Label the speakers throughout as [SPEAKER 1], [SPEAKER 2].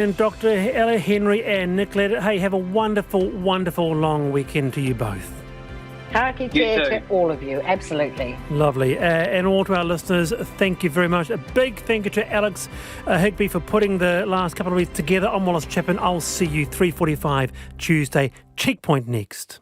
[SPEAKER 1] And Dr. Ella, Henry and Nicola, hey, have a wonderful, wonderful long weekend to you both.
[SPEAKER 2] Taki care to all of you, absolutely.
[SPEAKER 1] Lovely. And all to our listeners, thank you very much. A big thank you to Alex Higby for putting the last couple of weeks together. I'm Wallace Chapman. I'll see you 3:45 Tuesday. Checkpoint next.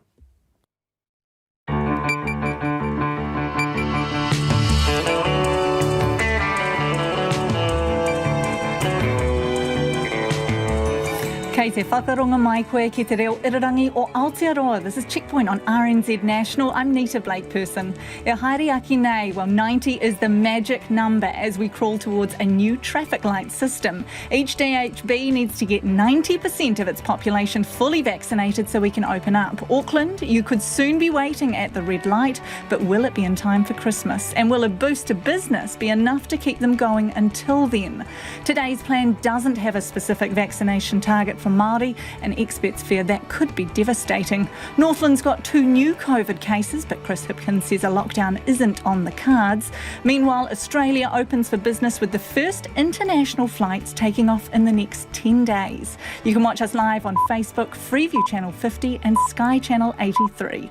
[SPEAKER 3] Kei te whakaronga mai koe ki te reo irarangi o Aotearoa. This is Checkpoint on RNZ National. I'm Nita Blake-Persen. E haere aki nei, well, 90 is the magic number as we crawl towards a new traffic light system. Each DHB needs to get 90% of its population fully vaccinated so we can open up. Auckland, you could soon be waiting at the red light, but will it be in time for Christmas? And will a boost to business be enough to keep them going until then? Today's plan doesn't have a specific vaccination target for Maori, and experts fear that could be devastating. Northland's got 2 new COVID cases, but Chris Hipkins says a lockdown isn't on the cards. Meanwhile, Australia opens for business with the first international flights taking off in the next 10 days. You can watch us live on Facebook, Freeview Channel 50 and Sky Channel 83.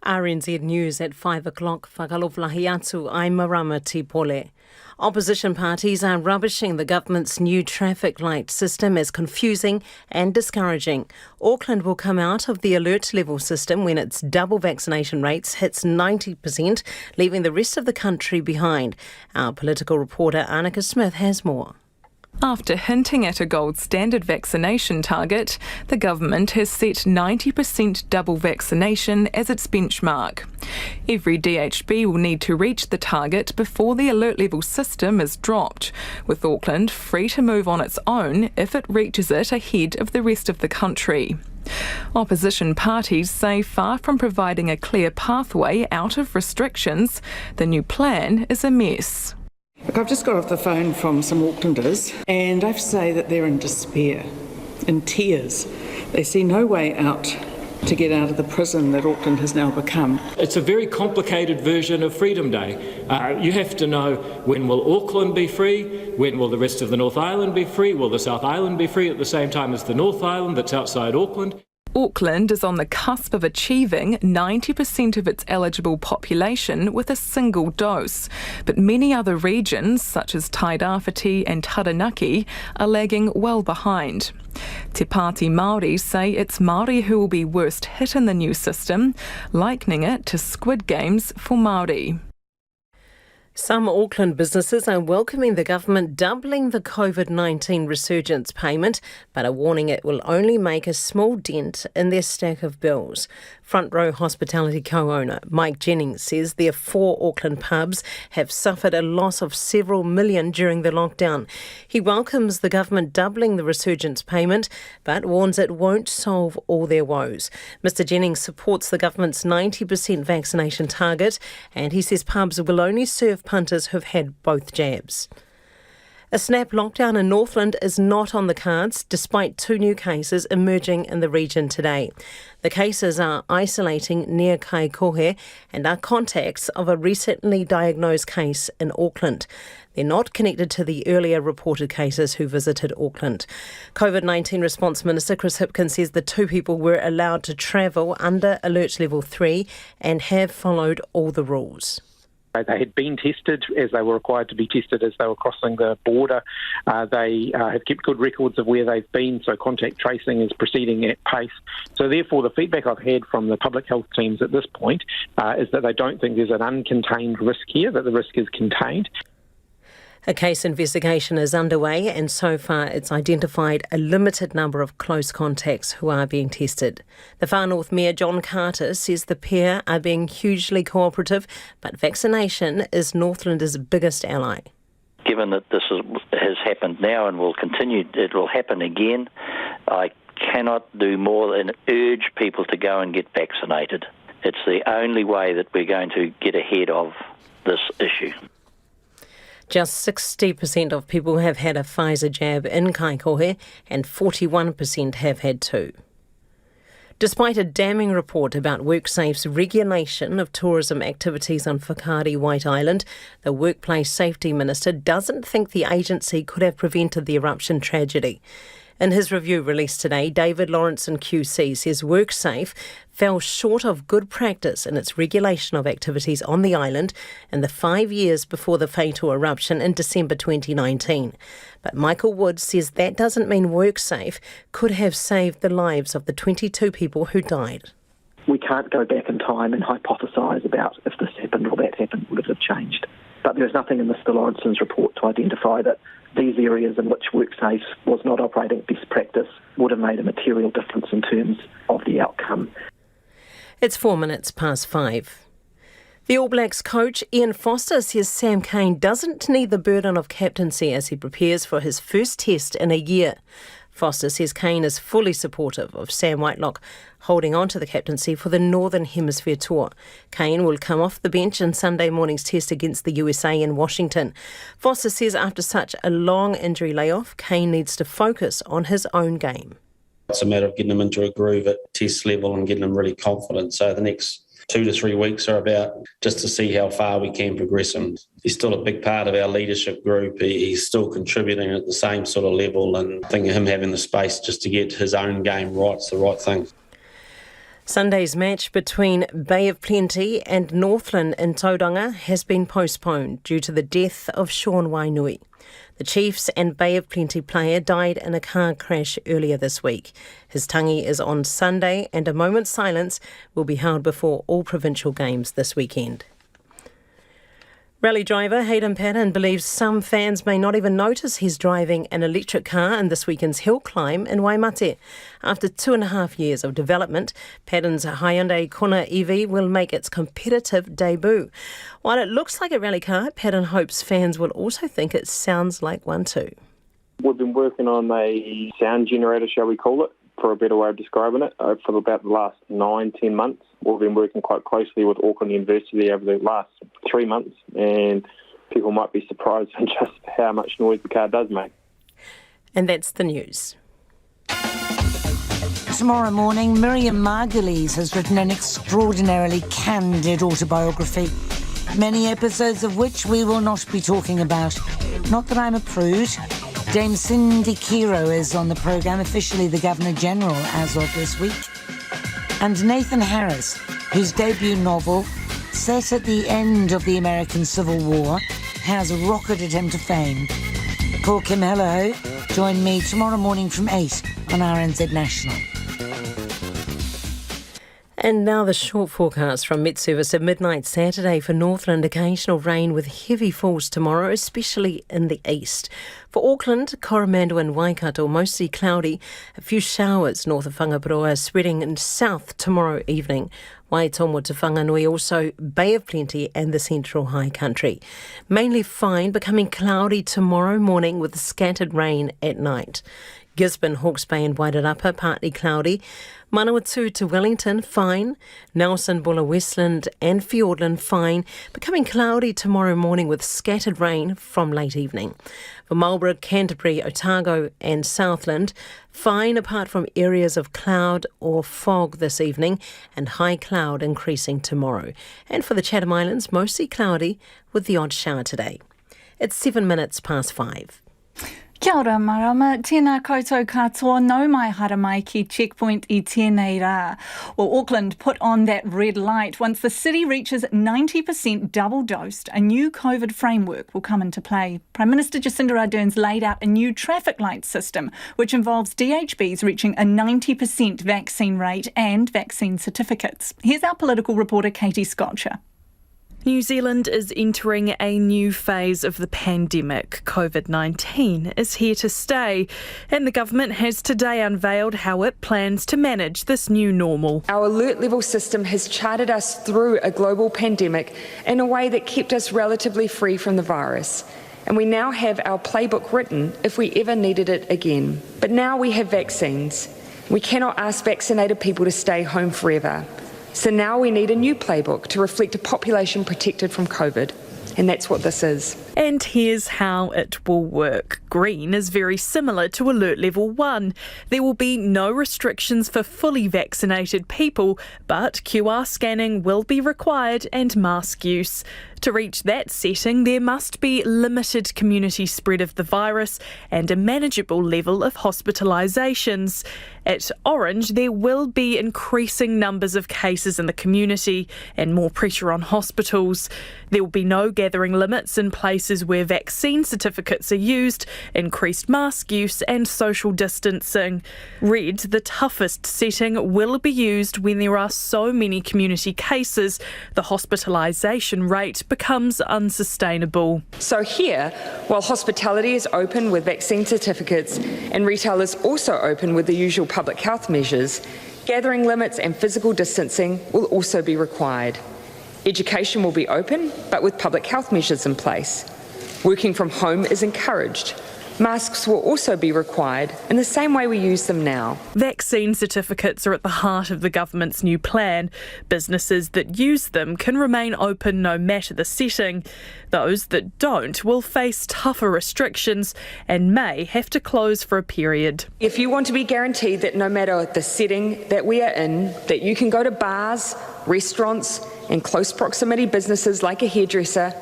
[SPEAKER 4] RNZ News at 5 o'clock. Whakaloflahi atu, I'm Marama Tipole. Opposition parties are rubbishing the government's new traffic light system as confusing and discouraging. Auckland will come out of the alert level system when its double vaccination rates hits 90%, leaving the rest of the country behind. Our political reporter Annika Smith has more.
[SPEAKER 5] After hinting at a gold standard vaccination target, the government has set 90% double vaccination as its benchmark. Every DHB will need to reach the target before the alert level system is dropped, with Auckland free to move on its own if it reaches it ahead of the rest of the country. Opposition parties say far from providing a clear pathway out of restrictions, the new plan is a mess.
[SPEAKER 6] Look, I've just got off the phone from some Aucklanders and I have to say that they're in despair, in tears. They see no way out to get out of the prison that Auckland has now become.
[SPEAKER 7] It's a very complicated version of Freedom Day. You have to know, when will Auckland be free? When will the rest of the North Island be free? Will the South Island be free at the same time as the North Island that's outside Auckland?
[SPEAKER 5] Auckland is on the cusp of achieving 90% of its eligible population with a single dose, but many other regions, such as Tairāwhiti and Taranaki, are lagging well behind. Te Pāti Māori say it's Māori who will be worst hit in the new system, likening it to Squid Games for Māori.
[SPEAKER 4] Some Auckland businesses are welcoming the government doubling the COVID-19 resurgence payment, but are warning it will only make a small dent in their stack of bills. Front Row Hospitality co-owner Mike Jennings says their 4 Auckland pubs have suffered a loss of several million during the lockdown. He welcomes the government doubling the resurgence payment, but warns it won't solve all their woes. Mr Jennings supports the government's 90% vaccination target, and he says pubs will only serve punters who've had both jabs. A snap lockdown in Northland is not on the cards, despite 2 new cases emerging in the region today. The cases are isolating near Kaikohe and are contacts of a recently diagnosed case in Auckland. They're not connected to the earlier reported cases who visited Auckland. COVID-19 Response Minister Chris Hipkins says the 2 people were allowed to travel under Alert Level 3 and have followed all the rules.
[SPEAKER 8] They had been tested as they were required to be tested as they were crossing the border. They have kept good records of where they've been, so contact tracing is proceeding at pace. So therefore, the feedback I've had from the public health teams at this point is that they don't think there's an uncontained risk here, that the risk is contained.
[SPEAKER 4] A case investigation is underway, and so far it's identified a limited number of close contacts who are being tested. The Far North Mayor John Carter says the pair are being hugely cooperative, but vaccination is Northland's biggest ally.
[SPEAKER 9] Given that this has happened now and will continue, it will happen again, I cannot do more than urge people to go and get vaccinated. It's the only way that we're going to get ahead of this issue.
[SPEAKER 4] Just 60% of people have had a Pfizer jab in Kaikohe and 41% have had 2. Despite a damning report about WorkSafe's regulation of tourism activities on Whakaari White Island, the Workplace Safety Minister doesn't think the agency could have prevented the eruption tragedy. In his review released today, David Lawrenson QC says WorkSafe fell short of good practice in its regulation of activities on the island in the 5 years before the fatal eruption in December 2019. But Michael Wood says that doesn't mean WorkSafe could have saved the lives of the 22 people who died.
[SPEAKER 10] We can't go back in time and hypothesise about if this happened or that happened, would it have changed. But there's nothing in Mr Lawrenson's report to identify that these areas in which WorkSafe was not operating at best practice would have made a material difference in terms of the outcome.
[SPEAKER 4] It's 5:04. The All Blacks coach Ian Foster says Sam Cane doesn't need the burden of captaincy as he prepares for his first test in a year. Foster says Cane is fully supportive of Sam Whitelock holding on to the captaincy for the Northern Hemisphere tour. Cane will come off the bench in Sunday morning's test against the USA in Washington. Foster says after such a long injury layoff, Cane needs to focus on his own game.
[SPEAKER 11] It's a matter of getting him into a groove at test level and getting him really confident. So the next 2 to 3 weeks are about just to see how far we can progress him. He's still a big part of our leadership group. He's still contributing at the same sort of level, and I think him having the space just to get his own game right is the right thing.
[SPEAKER 4] Sunday's match between Bay of Plenty and Northland in Tauranga has been postponed due to the death of Sean Wainui. The Chiefs and Bay of Plenty player died in a car crash earlier this week. His tangi is on Sunday and a moment's silence will be held before all provincial games this weekend. Rally driver Hayden Paddon believes some fans may not even notice he's driving an electric car in this weekend's hill climb in Waimate. After 2.5 years of development, Paddon's Hyundai Kona EV will make its competitive debut. While it looks like a rally car, Paddon hopes fans will also think it sounds like one too.
[SPEAKER 12] We've been working on a sound generator, shall we call it, for a better way of describing it, for about the last 9-10 months. We've been working quite closely with Auckland University over the last 3 months, and people might be surprised at just how much noise the car does make.
[SPEAKER 4] And that's the news.
[SPEAKER 13] Tomorrow morning, Miriam Margulies has written an extraordinarily candid autobiography, many episodes of which we will not be talking about. Not that I'm a prude. Dame Cindy Kiro is on the programme, officially the Governor-General as of this week. And Nathan Harris, whose debut novel, set at the end of the American Civil War, has rocketed him to fame. Call Kim Hello. Join me tomorrow morning from 8 on RNZ National.
[SPEAKER 4] And now the short forecast from Met Service at midnight Saturday for Northland. Occasional rain with heavy falls tomorrow, especially in the east. For Auckland, Coromandel and Waikato, mostly cloudy. A few showers north of Whangaparoa, spreading in south tomorrow evening. Waitomo to Whanganui, also Bay of Plenty and the Central High Country. Mainly fine, becoming cloudy tomorrow morning with scattered rain at night. Gisborne, Hawke's Bay and Wairarapa, partly cloudy. Manawatu to Wellington, fine. Nelson, Bulla, Westland and Fiordland, fine. Becoming cloudy tomorrow morning with scattered rain from late evening. For Marlborough, Canterbury, Otago and Southland, fine apart from areas of cloud or fog this evening and high cloud increasing tomorrow. And for the Chatham Islands, mostly cloudy with the odd shower today. It's 5:07.
[SPEAKER 3] Kia ora marama, tēnā koutou katoa, no mai hara mai ki checkpoint I tēnei rā. Well, Auckland put on that red light. Once the city reaches 90% double-dosed, a new COVID framework will come into play. Prime Minister Jacinda Ardern's laid out a new traffic light system, which involves DHBs reaching a 90% vaccine rate and vaccine certificates. Here's our political reporter Katie Scotcher.
[SPEAKER 14] New Zealand is entering a new phase of the pandemic. COVID-19 is here to stay, and the government has today unveiled how it plans to manage this new normal.
[SPEAKER 15] Our alert level system has charted us through a global pandemic in a way that kept us relatively free from the virus. And we now have our playbook written if we ever needed it again. But now we have vaccines. We cannot ask vaccinated people to stay home forever. So now we need a new playbook to reflect a population protected from COVID. And that's what this is.
[SPEAKER 14] And here's how it will work. Green is very similar to Alert Level 1. There will be no restrictions for fully vaccinated people, but QR scanning will be required and mask use. To reach that setting, there must be limited community spread of the virus and a manageable level of hospitalisations. At Orange, there will be increasing numbers of cases in the community and more pressure on hospitals. There will be no gathering limits in places where vaccine certificates are used, increased mask use and social distancing. Red, the toughest setting, will be used when there are so many community cases. The hospitalisation rate becomes unsustainable.
[SPEAKER 15] So here, while hospitality is open with vaccine certificates and retail is also open with the usual public health measures, gathering limits and physical distancing will also be required. Education will be open, but with public health measures in place. Working from home is encouraged. Masks will also be required in the same way we use them now.
[SPEAKER 14] Vaccine certificates are at the heart of the government's new plan. Businesses that use them can remain open no matter the setting. Those that don't will face tougher restrictions and may have to close for a period.
[SPEAKER 15] If you want to be guaranteed that no matter the setting that we are in, that you can go to bars, restaurants and close proximity businesses like a hairdresser,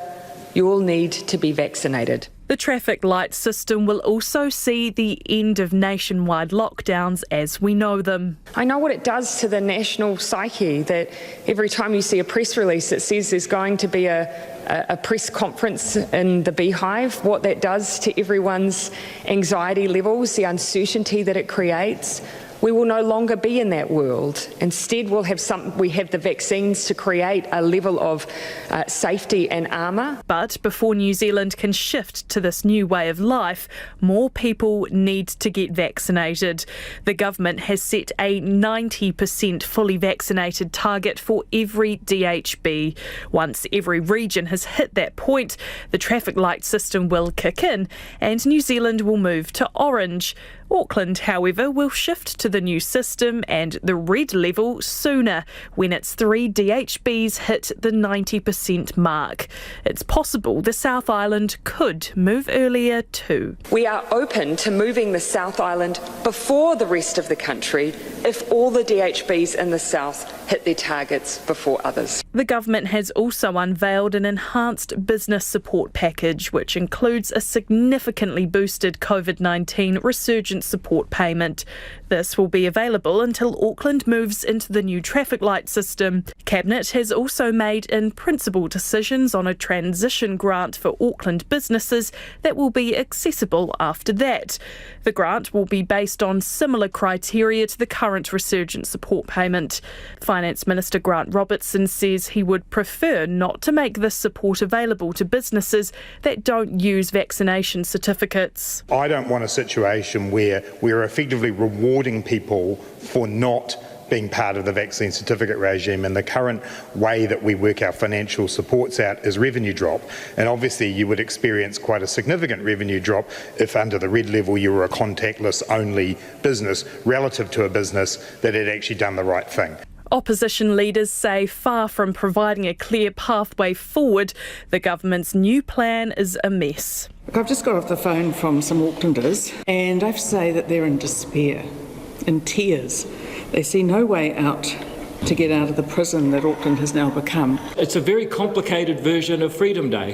[SPEAKER 15] you will need to be vaccinated.
[SPEAKER 14] The traffic light system will also see the end of nationwide lockdowns as we know them.
[SPEAKER 15] I know what it does to the national psyche, that every time you see a press release that says there's going to be a press conference in the Beehive, what that does to everyone's anxiety levels, the uncertainty that it creates. We will no longer be in that world. Instead, we have the vaccines to create a level of safety and armour.
[SPEAKER 14] But before New Zealand can shift to this new way of life, more people need to get vaccinated. The government has set a 90% fully vaccinated target for every DHB. Once every region has hit that point, the traffic light system will kick in and New Zealand will move to orange. Auckland, however, will shift to the new system and the red level sooner, when its 3 DHBs hit the 90% mark. It's possible the South Island could move earlier too.
[SPEAKER 15] We are open to moving the South Island before the rest of the country if all the DHBs in the South hit their targets before others.
[SPEAKER 14] The government has also unveiled an enhanced business support package, which includes a significantly boosted COVID-19 resurgence support payment. This will be available until Auckland moves into the new traffic light system. Cabinet has also made in-principle decisions on a transition grant for Auckland businesses that will be accessible after that. The grant will be based on similar criteria to the current resurgence support payment. Finance Minister Grant Robertson says he would prefer not to make this support available to businesses that don't use vaccination certificates.
[SPEAKER 16] I don't want a situation where we're effectively rewarding people for not being part of the vaccine certificate regime, and the current way that we work our financial supports out is revenue drop. And obviously you would experience quite a significant revenue drop if under the red level you were a contactless only business relative to a business that had actually done the right thing.
[SPEAKER 14] Opposition leaders say far from providing a clear pathway forward, the government's new plan is a mess.
[SPEAKER 6] Look, I've just got off the phone from some Aucklanders and I have to say that they're in despair, in tears. They see no way out to get out of the prison that Auckland has now become.
[SPEAKER 7] It's a very complicated version of Freedom Day.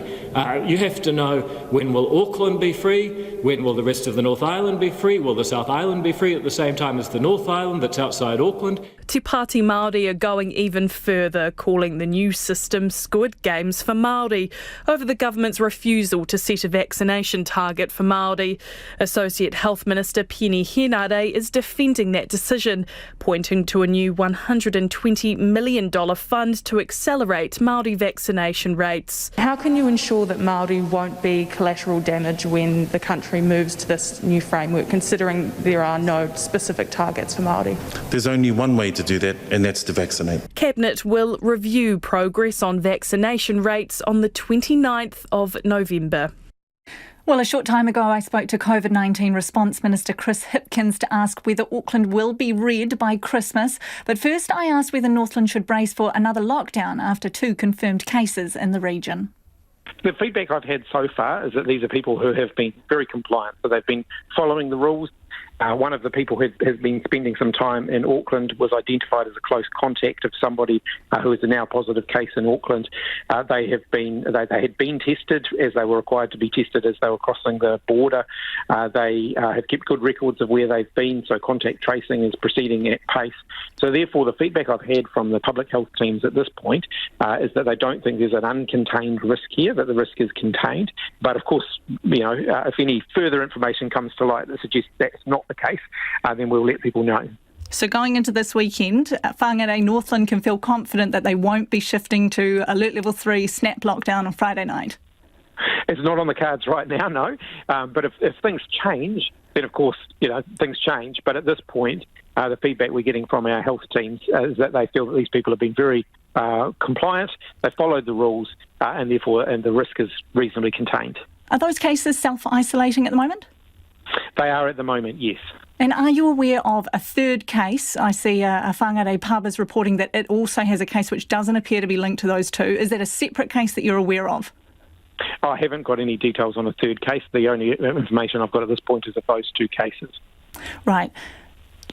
[SPEAKER 7] You have to know, when will Auckland be free? When will the rest of the North Island be free? Will the South Island be free at the same time as the North Island that's outside Auckland?
[SPEAKER 14] Te Pāti Māori are going even further, calling the new system Squid Games for Māori, over the government's refusal to set a vaccination target for Māori. Associate Health Minister Penny Henare is defending that decision, pointing to a new $120 million fund to accelerate Māori vaccination rates.
[SPEAKER 17] How can you ensure that Māori won't be collateral damage when the country moves to this new framework, considering there are no specific targets for Māori?
[SPEAKER 18] There's only one way to do that, and that's to vaccinate.
[SPEAKER 14] Cabinet will review progress on vaccination rates on the 29th of November.
[SPEAKER 3] Well, a short time ago, I spoke to COVID-19 Response Minister Chris Hipkins to ask whether Auckland will be red by Christmas. But first, I asked whether Northland should brace for another lockdown after 2 confirmed cases in the region.
[SPEAKER 8] The feedback I've had so far is that these are people who have been very compliant, so they've been following the rules. One of the people who has been spending some time in Auckland was identified as a close contact of somebody who is a now positive case in Auckland. They had been tested as they were required to be tested as they were crossing the border. They have kept good records of where they've been, so contact tracing is proceeding at pace. So therefore, the feedback I've had from the public health teams at this point is that they don't think there's an uncontained risk here, that the risk is contained. But of course, if any further information comes to light that suggests that's not the case, then we'll let people know.
[SPEAKER 3] So going into this weekend, Whangarei Northland can feel confident that they won't be shifting to Alert Level 3 snap lockdown on Friday night?
[SPEAKER 8] It's not on the cards right now, no. But if things change, then of course, things change. But at this point, the feedback we're getting from our health teams is that they feel that these people have been very compliant, they've followed the rules, and the risk is reasonably contained.
[SPEAKER 3] Are those cases self-isolating at the moment?
[SPEAKER 8] They are at the moment, yes.
[SPEAKER 3] And are you aware of a third case? I see a Whangarei pub is reporting that it also has a case which doesn't appear to be linked to those two. Is that a separate case that you're aware of?
[SPEAKER 8] I haven't got any details on a third case. The only information I've got at this point is of those two cases.
[SPEAKER 3] Right.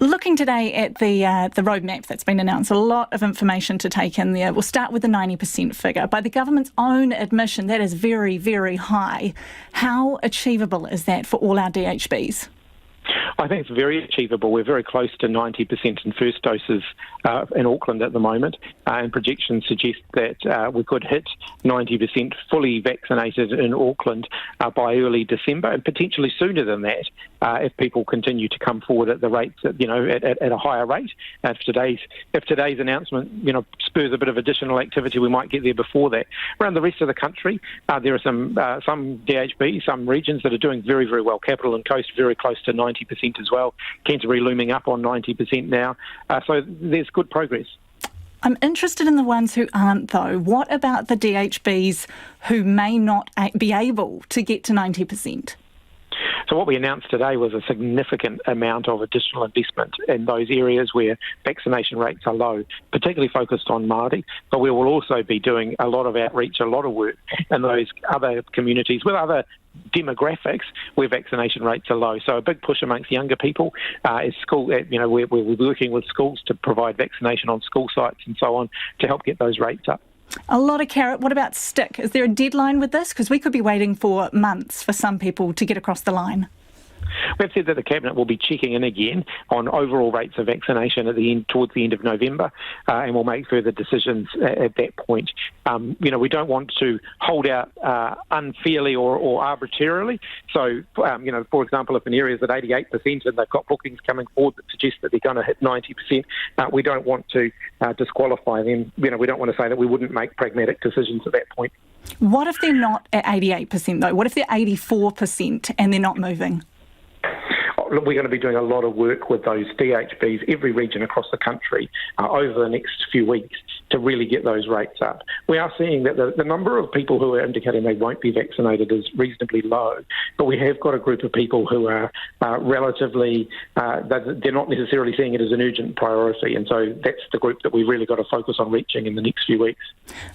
[SPEAKER 3] Looking today at the roadmap that's been announced, a lot of information to take in there. We'll start with the 90% figure. By the government's own admission, that is very, very high. How achievable is that for all our DHBs?
[SPEAKER 8] I think it's very achievable. We're very close to 90% in first doses in Auckland at the moment, and projections suggest that we could hit 90% fully vaccinated in Auckland by early December, and potentially sooner than that if people continue to come forward at the rates at a higher rate. If today's announcement spurs a bit of additional activity, we might get there before that. Around the rest of the country, there are some DHB, some regions that are doing very, very well. Capital and Coast very close to 90% as well. Canterbury looming up on 90% now. So there's good progress.
[SPEAKER 3] I'm interested in the ones who aren't, though. What about the DHBs who may not be able to get to 90%?
[SPEAKER 8] So what we announced today was a significant amount of additional investment in those areas where vaccination rates are low, particularly focused on Maori, but we will also be doing a lot of outreach, a lot of work in those other communities with other demographics where vaccination rates are low. So a big push amongst younger people is school. We're working with schools to provide vaccination on school sites and so on to help get those rates up.
[SPEAKER 3] A lot of carrot. What about stick? Is there a deadline with this? Because we could be waiting for months for some people to get across the line.
[SPEAKER 8] We've said that the Cabinet will be checking in again on overall rates of vaccination towards the end of November, and we'll make further decisions at that point. We don't want to hold out unfairly or arbitrarily. So, for example, if an area is at 88% and they've got bookings coming forward that suggest that they're going to hit 90%, we don't want to disqualify them. We don't want to say that we wouldn't make pragmatic decisions at that point.
[SPEAKER 3] What if they're not at 88% though? What if they're 84% and they're not moving?
[SPEAKER 8] We're going to be doing a lot of work with those DHBs, every region across the country, over the next few weeks to really get those rates up. We are seeing that the number of people who are indicating they won't be vaccinated is reasonably low, but we have got a group of people who are relatively, they're not necessarily seeing it as an urgent priority, and so that's the group that we've really got to focus on reaching in the next few weeks.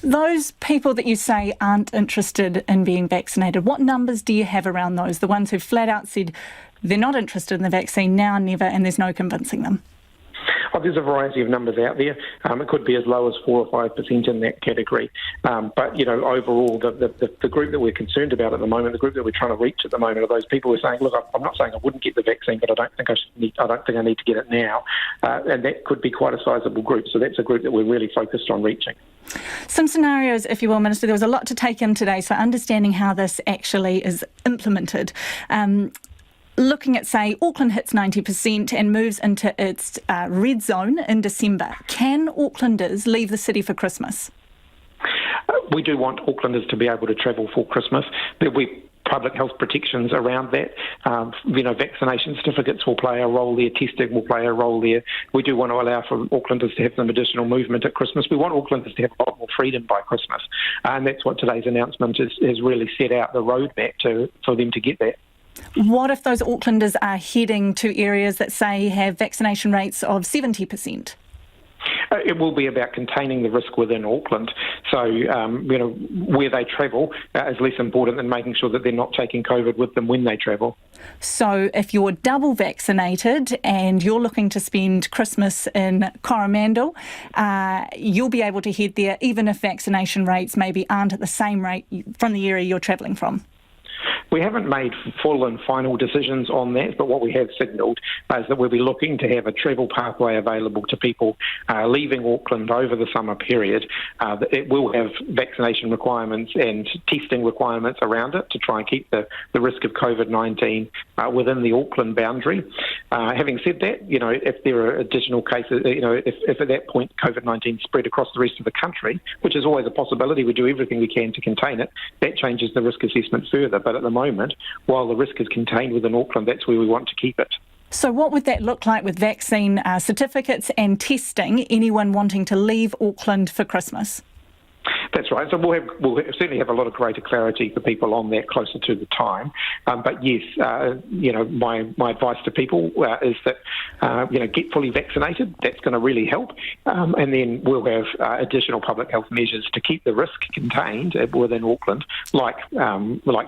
[SPEAKER 3] Those people that you say aren't interested in being vaccinated, what numbers do you have around those? The ones who flat out said they're not interested in the vaccine now, never, and there's no convincing them.
[SPEAKER 8] There's a variety of numbers out there. It could be as low as 4 or 5% in that category. But overall, the group that we're concerned about at the moment, the group that we're trying to reach at the moment, are those people who are saying, "Look, I'm not saying I wouldn't get the vaccine, but I don't think I need to get it now." And that could be quite a sizable group. So that's a group that we're really focused on reaching.
[SPEAKER 3] Some scenarios, if you will, Minister. There was a lot to take in today, so understanding how this actually is implemented. Looking at, say, Auckland hits 90% and moves into its red zone in December. Can Aucklanders leave the city for Christmas?
[SPEAKER 8] We do want Aucklanders to be able to travel for Christmas. There'll be public health protections around that. Vaccination certificates will play a role there. Testing will play a role there. We do want to allow for Aucklanders to have some additional movement at Christmas. We want Aucklanders to have a lot more freedom by Christmas. And that's what today's announcement has really set out the roadmap for them to get that.
[SPEAKER 3] What if those Aucklanders are heading to areas that, say, have vaccination rates of 70%?
[SPEAKER 8] It will be about containing the risk within Auckland. So, where they travel is less important than making sure that they're not taking COVID with them when they travel.
[SPEAKER 3] So if you're double vaccinated and you're looking to spend Christmas in Coromandel, you'll be able to head there even if vaccination rates maybe aren't at the same rate from the area you're travelling from.
[SPEAKER 8] We haven't made full and final decisions on that, but what we have signalled is that we'll be looking to have a travel pathway available to people leaving Auckland over the summer period. It will have vaccination requirements and testing requirements around it to try and keep the risk of COVID-19 within the Auckland boundary. Having said that, if there are additional cases, if at that point COVID-19 spread across the rest of the country, which is always a possibility, we do everything we can to contain it, that changes the risk assessment further. But at the moment, while the risk is contained within Auckland, that's where we want to keep it.
[SPEAKER 3] So what would that look like with vaccine certificates and testing, anyone wanting to leave Auckland for Christmas?
[SPEAKER 8] That's right. So we'll certainly have a lot of greater clarity for people on that closer to the time. But yes, my advice to people is that get fully vaccinated. That's going to really help, and then we'll have additional public health measures to keep the risk contained within Auckland, like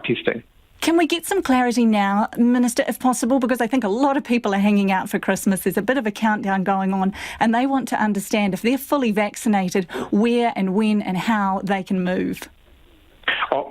[SPEAKER 8] testing.
[SPEAKER 3] Can we get some clarity now, Minister, if possible? Because I think a lot of people are hanging out for Christmas. There's a bit of a countdown going on, and they want to understand if they're fully vaccinated, where and when and how they can move.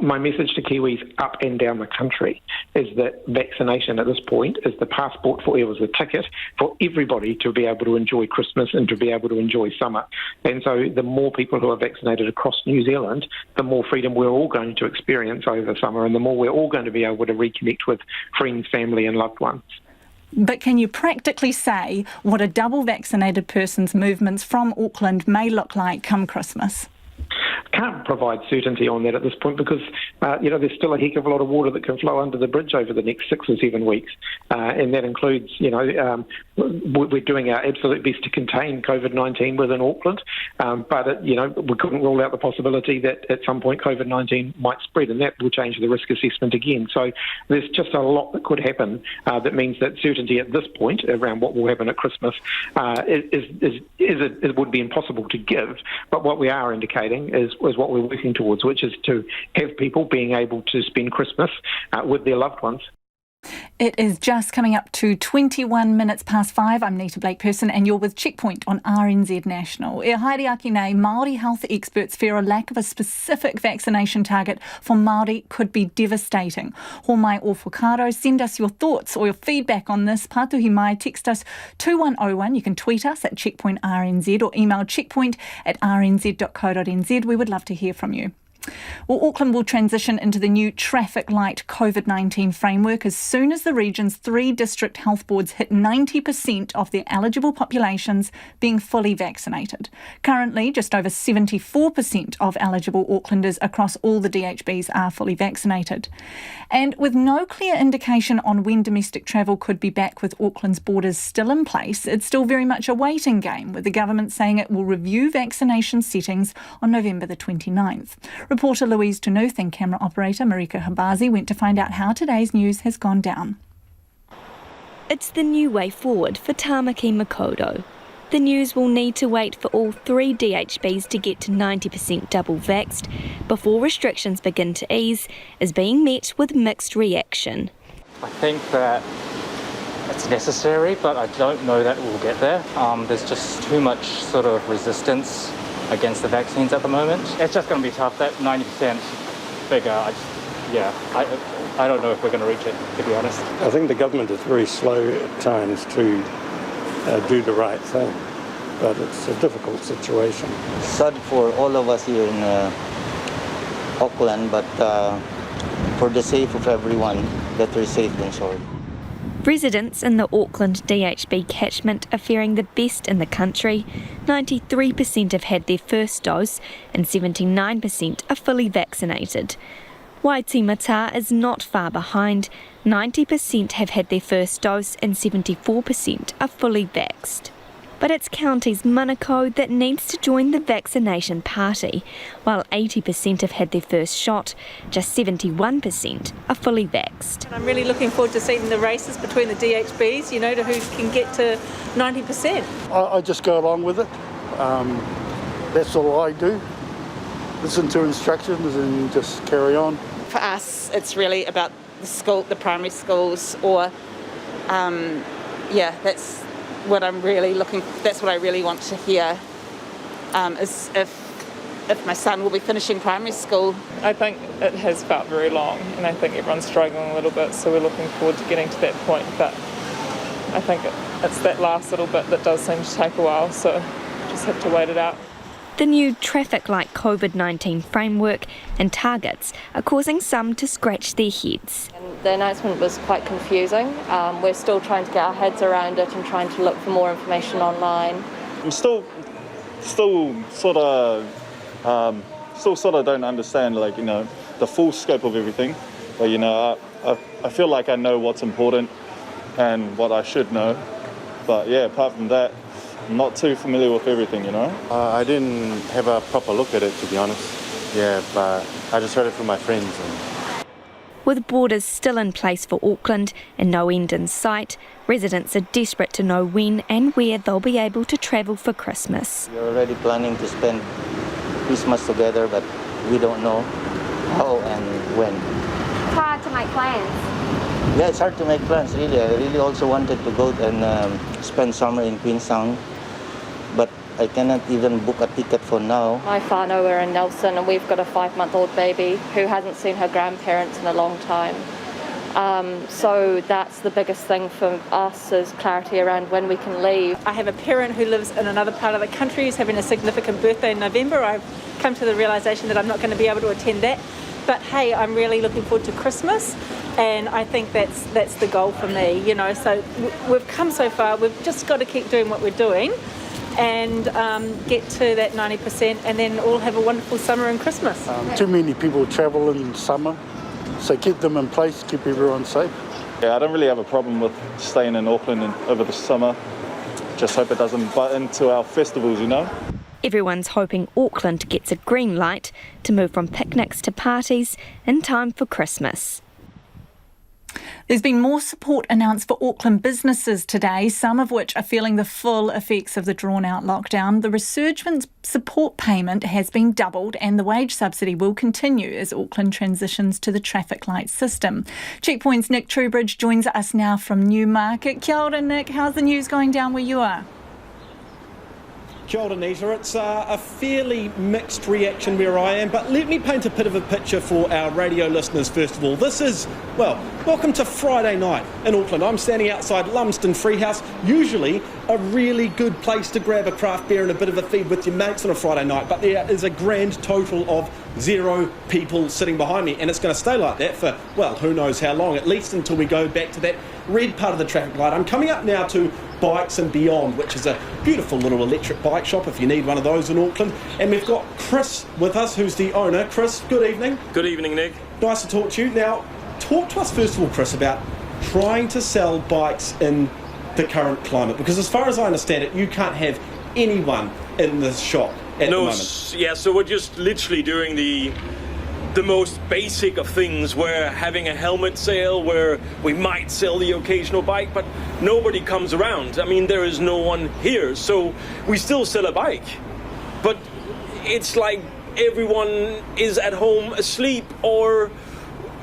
[SPEAKER 8] My message to Kiwis up and down the country is that vaccination at this point is the passport for the ticket for everybody to be able to enjoy Christmas and to be able to enjoy summer. And so the more people who are vaccinated across New Zealand, the more freedom we're all going to experience over summer, and the more we're all going to be able to reconnect with friends, family and loved ones.
[SPEAKER 3] But can you practically say what a double vaccinated person's movements from Auckland may look like come Christmas?
[SPEAKER 8] Can't provide certainty on that at this point because, there's still a heck of a lot of water that can flow under the bridge over the next 6 or 7 weeks. And that includes, we're doing our absolute best to contain COVID-19 within Auckland. But, we couldn't rule out the possibility that at some point COVID-19 might spread, and that will change the risk assessment again. So there's just a lot that could happen that means that certainty at this point around what will happen at Christmas it would be impossible to give. But what we are indicating is what we're working towards, which is to have people being able to spend Christmas with their loved ones.
[SPEAKER 3] It is just coming up to 21 minutes past 5. I'm Nita Blake-Persen and you're with Checkpoint on RNZ National. E haere ake nei, Maori health experts fear a lack of a specific vaccination target for Maori could be devastating. Ho mai o whakaro, send us your thoughts or your feedback on this. Patuhi mai, text us 2101. You can tweet us at Checkpoint RNZ or email checkpoint@rnz.co.nz. We would love to hear from you. Well, Auckland will transition into the new traffic light COVID-19 framework as soon as the region's 3 district health boards hit 90% of their eligible populations being fully vaccinated. Currently, just over 74% of eligible Aucklanders across all the DHBs are fully vaccinated. And with no clear indication on when domestic travel could be back with Auckland's borders still in place, it's still very much a waiting game, with the government saying it will review vaccination settings on November the 29th. Reporter Louise Tunuth and camera operator Marika Habazi went to find out how today's news has gone down.
[SPEAKER 19] It's the new way forward for Tamaki Makaurau. The News will need to wait for all 3 DHBs to get to 90% double vaxxed before restrictions begin to ease, is being met with mixed reaction.
[SPEAKER 20] I think that it's necessary, but I don't know that we'll get there. There's just too much sort of resistance against the vaccines at the moment. It's just going to be tough. That 90% figure, I don't know if we're going to reach it, to be honest.
[SPEAKER 21] I think the government is very slow at times to do the right thing, but it's a difficult situation.
[SPEAKER 22] Sad for all of us here in Auckland, but for the sake of everyone, better safe than sorry.
[SPEAKER 19] Residents in the Auckland DHB catchment are faring the best in the country. 93% have had their first dose and 79% are fully vaccinated. Waitemata is not far behind. 90% have had their first dose and 74% are fully vaxxed. But it's Counties Manukau that needs to join the vaccination party. While 80% have had their first shot, just 71% are fully vaxxed.
[SPEAKER 23] I'm really looking forward to seeing the races between the DHBs, to who can get to 90%.
[SPEAKER 24] I just go along with it.
[SPEAKER 1] That's all I do. Listen to instructions and just carry on.
[SPEAKER 23] For us, it's really about the primary schools, or that's what I'm really that's what I really want to hear, is if my son will be finishing primary school.
[SPEAKER 2] I think it has felt very long, and I think everyone's struggling a little bit, so we're looking forward to getting to that point, but I think it's that last little bit that does seem to take a while, so just have to wait it out.
[SPEAKER 19] The new traffic light COVID-19 framework and targets are causing some to scratch their heads.
[SPEAKER 5] The announcement was quite confusing. We're still trying to get our heads around it and trying to look for more information online.
[SPEAKER 24] I'm still sort of don't understand, the full scope of everything. But, I feel like I know what's important and what I should know. But, apart from that, I'm not too familiar with everything,
[SPEAKER 25] I didn't have a proper look at it, to be honest. But I just heard it from my friends.
[SPEAKER 19] With borders still in place for Auckland and no end in sight, residents are desperate to know when and where they'll be able to travel for Christmas.
[SPEAKER 22] We're already planning to spend Christmas together, but we don't know how and when.
[SPEAKER 5] It's hard to make plans.
[SPEAKER 22] Yeah, it's hard to make plans, really. I really also wanted to go and spend summer in Queenstown, but I cannot even book a ticket for now.
[SPEAKER 5] My whānau are in Nelson, and we've got a 5-month-old baby who hasn't seen her grandparents in a long time. So that's the biggest thing for us, is clarity around when we can leave.
[SPEAKER 23] I have a parent who lives in another part of the country who's having a significant birthday in November. I've come to the realisation that I'm not going to be able to attend that. But hey, I'm really looking forward to Christmas, and I think that's the goal for me. So we've come so far. We've just got to keep doing what we're doing and get to that 90%, and then all have a wonderful summer and Christmas.
[SPEAKER 1] Too many people travel in summer, so keep them in place, keep everyone safe.
[SPEAKER 24] Yeah, I don't really have a problem with staying in Auckland over the summer. Just hope it doesn't butt into our festivals,
[SPEAKER 19] Everyone's hoping Auckland gets a green light to move from picnics to parties in time for Christmas.
[SPEAKER 3] There's been more support announced for Auckland businesses today, some of which are feeling the full effects of the drawn-out lockdown. The resurgence support payment has been doubled, and the wage subsidy will continue as Auckland transitions to the traffic light system. Checkpoint's Nick Trubridge joins us now from Newmarket. Kia ora, Nick. How's the news going down where you are?
[SPEAKER 26] Kia ora, Nita. It's a fairly mixed reaction where I am, but let me paint a bit of a picture for our radio listeners first of all. This is, welcome to Friday night in Auckland. I'm standing outside Lumsden Freehouse, usually a really good place to grab a craft beer and a bit of a feed with your mates on a Friday night, but there is a grand total of 0 people sitting behind me, and it's going to stay like that for, who knows how long, at least until we go back to that red part of the traffic light. I'm coming up now to Bikes and Beyond, which is a beautiful little electric bike shop if you need one of those in Auckland. And we've got Chris with us, who's the owner. Chris, good evening.
[SPEAKER 27] Good evening, Nick.
[SPEAKER 26] Nice to talk to you. Now, talk to us first of all, Chris, about trying to sell bikes in the current climate, because as far as I understand it, you can't have anyone in the shop at the moment.
[SPEAKER 27] Yeah, so we're just literally doing the most basic of things. We're having a helmet sale where we might sell the occasional bike, but nobody comes around. I mean, there is no one here, so we still sell a bike. But it's like everyone is at home asleep or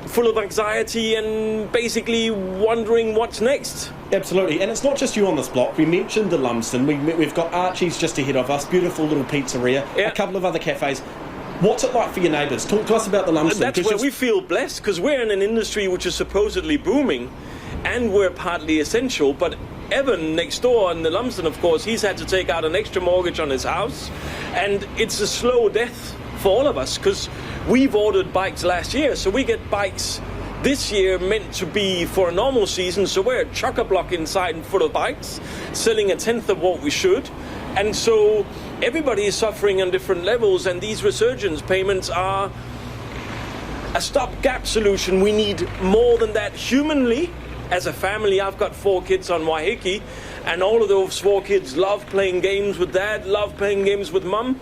[SPEAKER 27] full of anxiety and basically wondering what's next.
[SPEAKER 26] Absolutely, and it's not just you on this block. We mentioned the Lumsden. We've got Archie's just ahead of us, beautiful little pizzeria, a couple of other cafes. What's it like for your neighbours? Talk to us about the Lumsden.
[SPEAKER 27] That's where we feel blessed, because we're in an industry which is supposedly booming, and we're partly essential. But Evan next door in the Lumsden, of course, he's had to take out an extra mortgage on his house, and it's a slow death for all of us, because we've ordered bikes last year, so we get bikes this year meant to be for a normal season, so we're chock-a-block inside and full of bikes, selling 1/10 of what we should. And so everybody is suffering on different levels, and these resurgence payments are a stopgap solution. We need more than that humanly. As a family, I've got 4 kids on Waiheke, and all of those 4 kids love playing games with dad, love playing games with mum.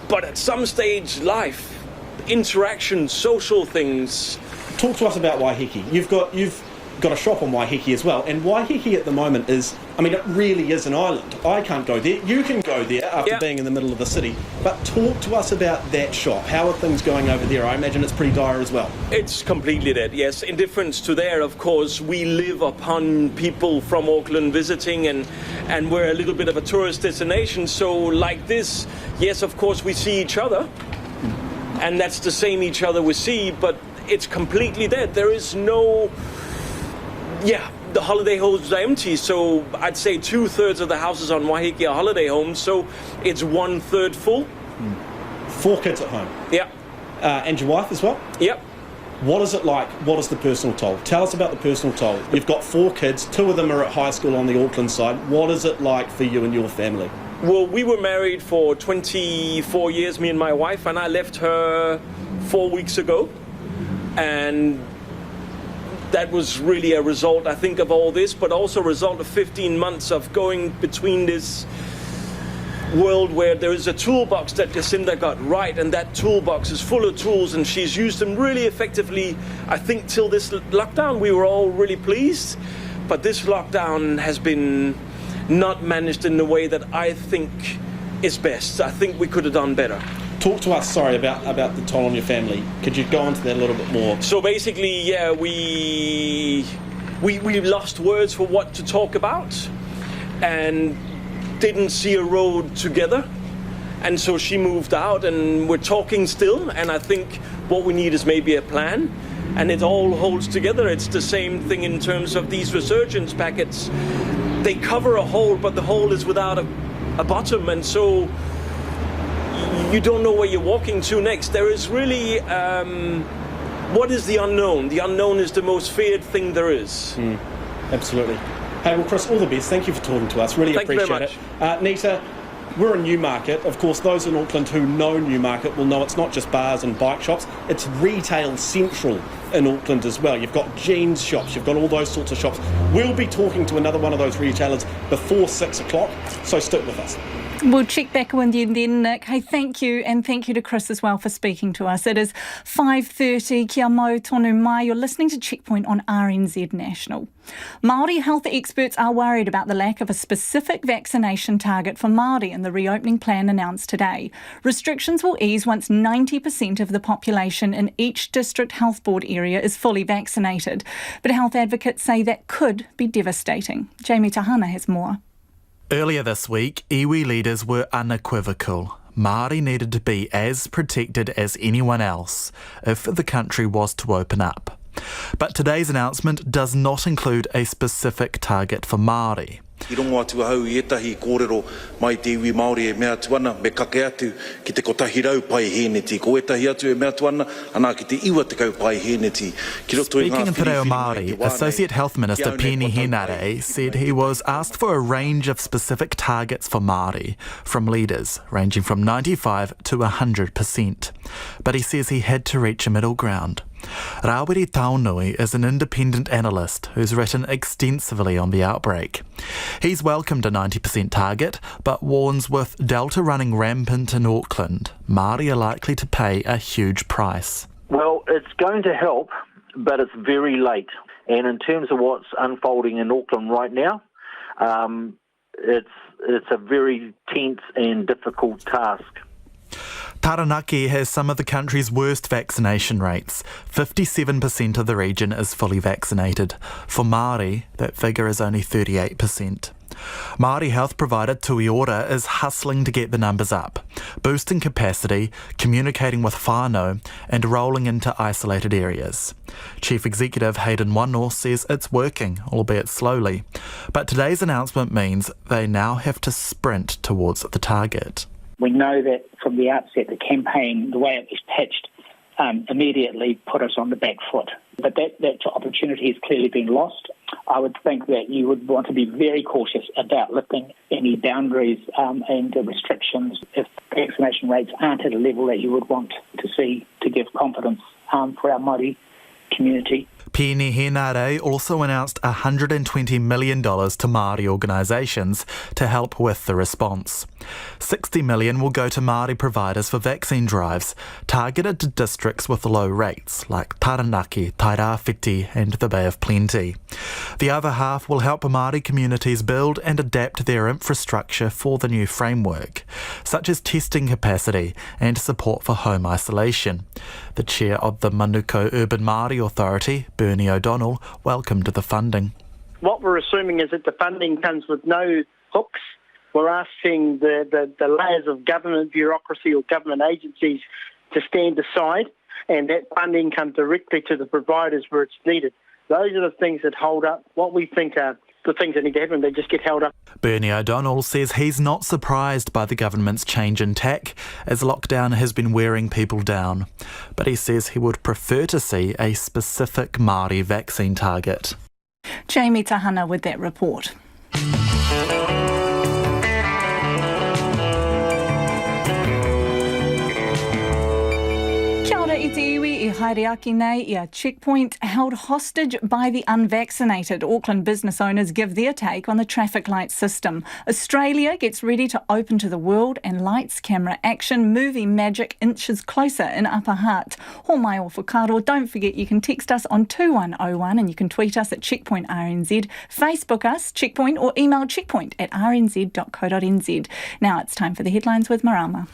[SPEAKER 27] But at some stage, life, interaction, social things.
[SPEAKER 26] Talk to us about Waiheke. You've got a shop on Waiheke as well, and Waiheke at the moment is, I mean, it really is an island. I can't go there. You can go there after being in the middle of the city. But talk to us about that shop. How are things going over there? I imagine it's pretty dire as well.
[SPEAKER 27] It's completely dead, yes. In difference to there, of course, we live upon people from Auckland visiting, and we're a little bit of a tourist destination. So like this, yes, of course, we see each other, and that's the same each other we see, but it's completely dead. There is no... Yeah, the holiday homes are empty, so I'd say 2/3 of the houses on Waiheke are holiday homes, so it's 1/3 full.
[SPEAKER 26] 4 kids at home?
[SPEAKER 27] Yeah.
[SPEAKER 26] And your wife as well?
[SPEAKER 27] Yep.
[SPEAKER 26] What is it like? What is the personal toll? Tell us about the personal toll. You've got 4 kids, 2 of them are at high school on the Auckland side. What is it like for you and your family?
[SPEAKER 27] Well, we were married for 24 years, me and my wife, and I left her 4 weeks ago. And that was really a result, I think, of all this, but also a result of 15 months of going between this world where there is a toolbox that Jacinda got right, and that toolbox is full of tools, and she's used them really effectively. I think till this lockdown, we were all really pleased, but this lockdown has been not managed in the way that I think is best. I think we could have done better.
[SPEAKER 26] Talk to us, about the toll on your family. Could you go into that a little bit more?
[SPEAKER 27] So basically, yeah, we lost words for what to talk about, and didn't see a road together. And so she moved out, and we're talking still. And I think what we need is maybe a plan, and it all holds together. It's the same thing in terms of these resurgence packets. They cover a hole, but the hole is without a bottom, and so you don't know where you're walking to next. There is really, what is the unknown? The unknown is the most feared thing there is.
[SPEAKER 26] Absolutely. Hey, well, Chris, all the best. Thank you for talking to us. Really appreciate it. Nita, we're in Newmarket. Of course, those in Auckland who know Newmarket will know it's not just bars and bike shops. It's retail central in Auckland as well. You've got jeans shops. You've got all those sorts of shops. We'll be talking to another one of those retailers before 6 o'clock, so stick with us.
[SPEAKER 3] We'll check back with you then, Nick. Hey, thank you, and thank you to Chris as well for speaking to us. It is 5:30, kia mau tonu mai. You're listening to Checkpoint on RNZ National. Maori health experts are worried about the lack of a specific vaccination target for Maori in the reopening plan announced today. Restrictions will ease once 90% of the population in each district health board area is fully vaccinated. But health advocates say that could be devastating. Jamie Tahana has more.
[SPEAKER 4] Earlier this week, iwi leaders were unequivocal. Māori needed to be as protected as anyone else if the country was to open up. But today's announcement does not include a specific target for Māori.
[SPEAKER 18] I rongo atu hau I etahi kōrero mai te iwi Māori e mea tuana me kake atu ki te kotahi rau pai heneti. Ko etahi atu e mea tuana ana ki te iwa te kau pai heneti.
[SPEAKER 4] Speaking in Te Reo Māori, Associate Health Minister Peni Henare said he was asked for a range of specific targets for Māori from leaders ranging from 95 to 100%. But he says he had to reach a middle ground. Rawiri Taunui is an independent analyst who's written extensively on the outbreak. He's welcomed a 90% target, but warns with Delta running rampant in Auckland, Māori are likely to pay a huge price.
[SPEAKER 9] Well, it's going to help, but it's very late. And in terms of what's unfolding in Auckland right now, it's a very tense and difficult task.
[SPEAKER 4] Taranaki has some of the country's worst vaccination rates. 57% of the region is fully vaccinated. For Māori, that figure is only 38%. Māori health provider Tui Ora is hustling to get the numbers up, boosting capacity, communicating with whānau and rolling into isolated areas. Chief Executive Hayden Wano says it's working, albeit slowly. But today's announcement means they now have to sprint towards the target.
[SPEAKER 10] We know that from the outset, the campaign, the way it was pitched, immediately put us on the back foot. But that opportunity has clearly been lost. I would think that you would want to be very cautious about lifting any boundaries and restrictions if vaccination rates aren't at a level that you would want to see to give confidence for our Māori community.
[SPEAKER 4] Peeni Henare also announced $120 million to Māori organisations to help with the response. $60 million will go to Māori providers for vaccine drives, targeted to districts with low rates like Taranaki, Tairawhiti and the Bay of Plenty. The other half will help Māori communities build and adapt their infrastructure for the new framework, such as testing capacity and support for home isolation. The chair of the Manukau Urban Māori Authority, Bernie O'Donnell, welcomed the funding.
[SPEAKER 6] What we're assuming is that the funding comes with no hooks. We're asking the layers of government bureaucracy or government agencies to stand aside, and that funding comes directly to the providers where it's needed. Those are the things that hold up what we think are the things that need to happen. They just get held up.
[SPEAKER 4] Bernie O'Donnell says he's not surprised by the government's change in tack, as lockdown has been wearing people down. But he says he would prefer to see a specific Māori vaccine target.
[SPEAKER 3] Jamie Tahana with that report. Kia ora i te iwi I haere aki nei I a checkpoint held hostage by the unvaccinated. Auckland business owners give their take on the traffic light system. Australia gets ready to open to the world and lights, camera action, movie magic inches closer in Upper Hutt. Ho mai o whakaro. Don't forget you can text us on 2101 and you can tweet us at Checkpoint RNZ, Facebook us, Checkpoint, or email checkpoint@rnz.co.nz. Now it's time for the headlines with Marama.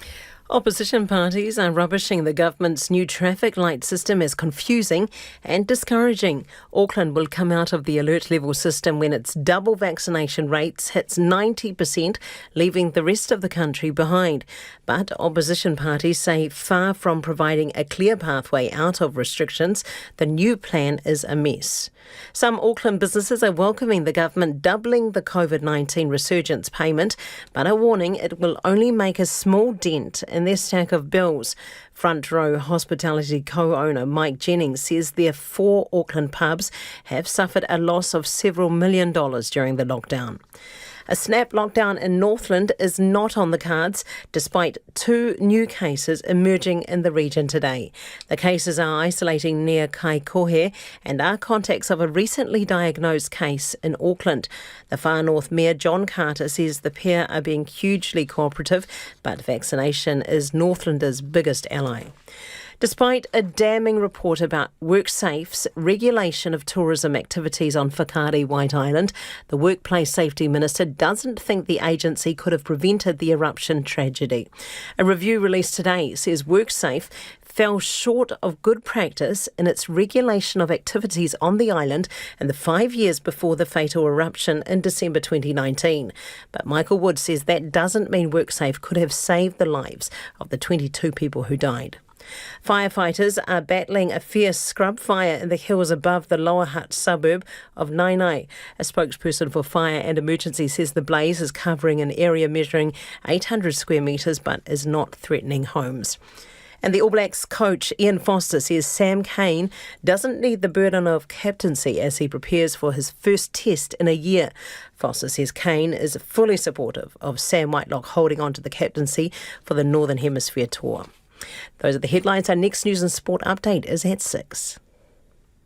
[SPEAKER 7] Opposition parties are rubbishing the government's new traffic light system as confusing and discouraging. Auckland will come out of the alert level system when its double vaccination rates hits 90%, leaving the rest of the country behind. But opposition parties say far from providing a clear pathway out of restrictions, the new plan is a mess. Some Auckland businesses are welcoming the government doubling the COVID-19 resurgence payment, but are warning it will only make a small dent in their stack of bills. Front Row Hospitality co-owner Mike Jennings says their 4 Auckland pubs have suffered a loss of several $1 million during the lockdown. A snap lockdown in Northland is not on the cards, despite 2 new cases emerging in the region today. The cases are isolating near Kaikohe and are contacts of a recently diagnosed case in Auckland. The Far North Mayor John Carter says the pair are being hugely cooperative, but vaccination is Northlander's biggest ally. Despite a damning report about WorkSafe's regulation of tourism activities on Whakaari White Island, the Workplace Safety Minister doesn't think the agency could have prevented the eruption tragedy. A review released today says WorkSafe fell short of good practice in its regulation of activities on the island in the 5 years before the fatal eruption in December 2019. But Michael Wood says that doesn't mean WorkSafe could have saved the lives of the 22 people who died. Firefighters are battling a fierce scrub fire in the hills above the Lower Hutt suburb of Nainai. A spokesperson for Fire and Emergency says the blaze is covering an area measuring 800 square metres but is not threatening homes. And the All Blacks coach Ian Foster says Sam Cane doesn't need the burden of captaincy as he prepares for his first test in a year. Foster says Cane is fully supportive of Sam Whitelock holding on to the captaincy for the Northern Hemisphere tour. Those are the headlines. Our next news and sport update is at 6.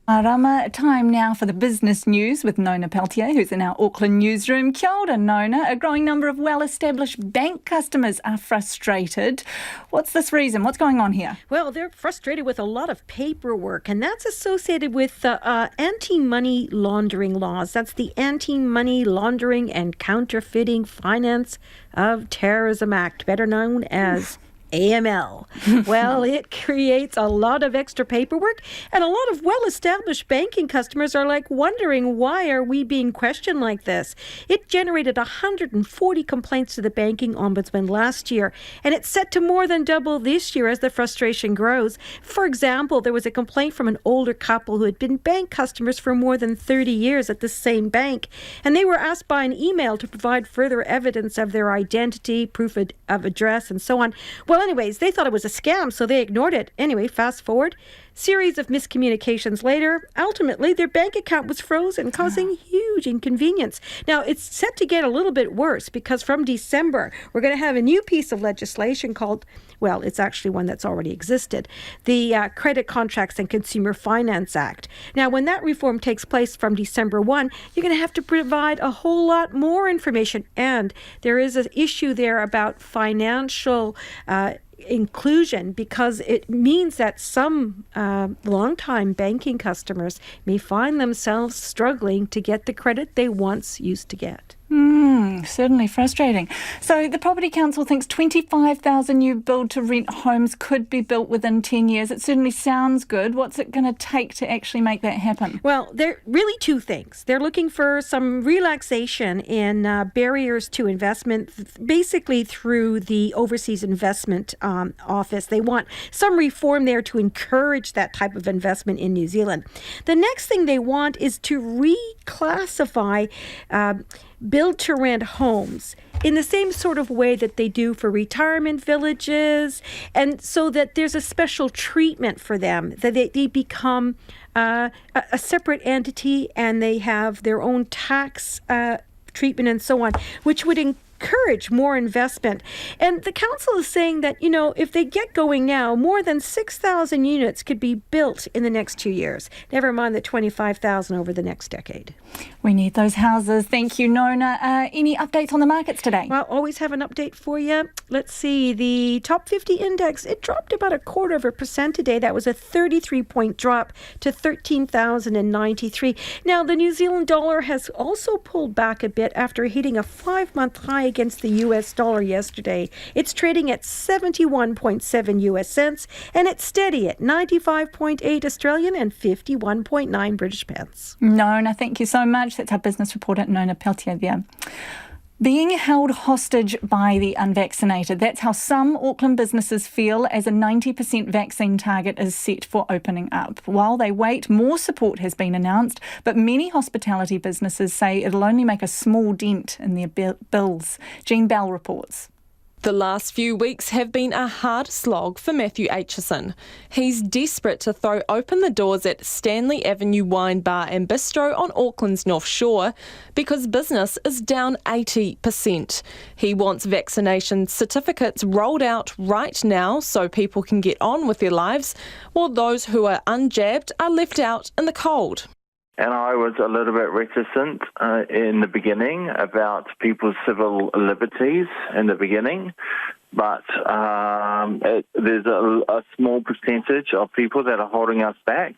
[SPEAKER 3] Marama, time now for the business news with Nona Peltier, who's in our Auckland newsroom. Kia ora, Nona. A growing number of well-established bank customers are frustrated. What's this reason? What's going on here?
[SPEAKER 11] Well, they're frustrated with a lot of paperwork, and that's associated with anti-money laundering laws. That's the Anti-Money Laundering and Counterfeiting Finance of Terrorism Act, better known as AML. Well, it creates a lot of extra paperwork, and a lot of well-established banking customers are wondering, why are we being questioned like this? It generated 140 complaints to the banking ombudsman last year, and it's set to more than double this year as the frustration grows. For example, there was a complaint from an older couple who had been bank customers for more than 30 years at the same bank, and they were asked by an email to provide further evidence of their identity, proof of address, and so on. Well, anyways, they thought it was a scam, so they ignored it. Anyway, fast forward, series of miscommunications later, ultimately their bank account was frozen, causing huge inconvenience. Now, it's set to get a little bit worse because from December, we're going to have a new piece of legislation called, well, it's actually one that's already existed, the Credit Contracts and Consumer Finance Act. Now, when that reform takes place from December 1, you're going to have to provide a whole lot more information. And there is an issue there about financial inclusion, because it means that some long-time banking customers may find themselves struggling to get the credit they once used to get.
[SPEAKER 3] Certainly frustrating. So the Property Council thinks 25,000 new build-to-rent homes could be built within 10 years. It certainly sounds good. What's it going to take to actually make that happen?
[SPEAKER 11] Well, there are really two things. They're looking for some relaxation in barriers to investment, basically through the Overseas Investment Office. They want some reform there to encourage that type of investment in New Zealand. The next thing they want is to reclassify build-to-rent homes in the same sort of way that they do for retirement villages, and so that there's a special treatment for them, that they become a separate entity and they have their own tax treatment and so on, which would encourage more investment. And the council is saying that, you know, if they get going now, more than 6,000 units could be built in the next 2 years. Never mind the 25,000 over the next decade.
[SPEAKER 3] We need those houses. Thank you, Nona. Any updates on the markets today?
[SPEAKER 11] Well, always have an update for you. Let's see. The top 50 index, it dropped about 0.25% today. That was a 33-point drop to 13,093. Now, the New Zealand dollar has also pulled back a bit after hitting a 5-month high against the US dollar yesterday. It's trading at 71.7 US cents, and it's steady at 95.8 Australian and 51.9 British pence.
[SPEAKER 3] Nona, thank you so much. That's our business reporter, Nona Peltier there. Being held hostage by the unvaccinated. That's how some Auckland businesses feel as a 90% vaccine target is set for opening up. While they wait, more support has been announced, but many hospitality businesses say it'll only make a small dent in their bills. Jean Bell reports.
[SPEAKER 8] The last few weeks have been a hard slog for Matthew Aitchison. He's desperate to throw open the doors at Stanley Avenue Wine Bar and Bistro on Auckland's North Shore because business is down 80%. He wants vaccination certificates rolled out right now so people can get on with their lives, while those who are unjabbed are left out in the cold.
[SPEAKER 9] And I was a little bit reticent in the beginning about people's civil liberties in the beginning, but there's a small percentage of people that are holding us back,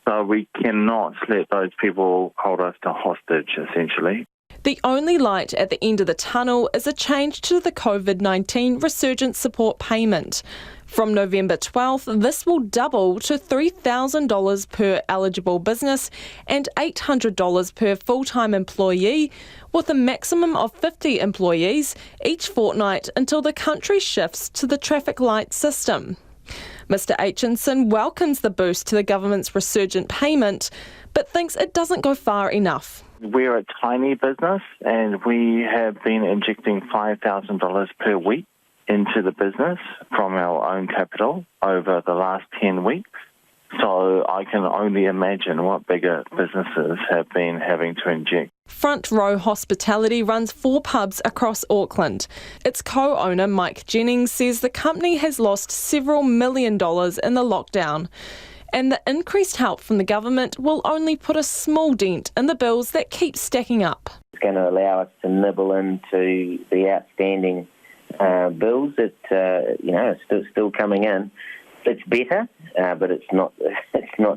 [SPEAKER 9] so we cannot let those people hold us to hostage, essentially.
[SPEAKER 8] The only light at the end of the tunnel is a change to the COVID-19 resurgence support payment. From November 12th, this will double to $3,000 per eligible business and $800 per full-time employee, with a maximum of 50 employees each fortnight until the country shifts to the traffic light system. Mr Aitchison welcomes the boost to the government's resurgent payment, but thinks it doesn't go far enough.
[SPEAKER 9] We're a tiny business and we have been injecting $5,000 per week into the business from our own capital over the last 10 weeks. So I can only imagine what bigger businesses have been having to inject.
[SPEAKER 8] Front Row Hospitality runs 4 pubs across Auckland. Its co-owner Mike Jennings says the company has lost several $1 million in the lockdown, and the increased help from the government will only put a small dent in the bills that keep stacking up.
[SPEAKER 12] It's going to allow us to nibble into the outstanding bills that are still coming in. It's better, but it's not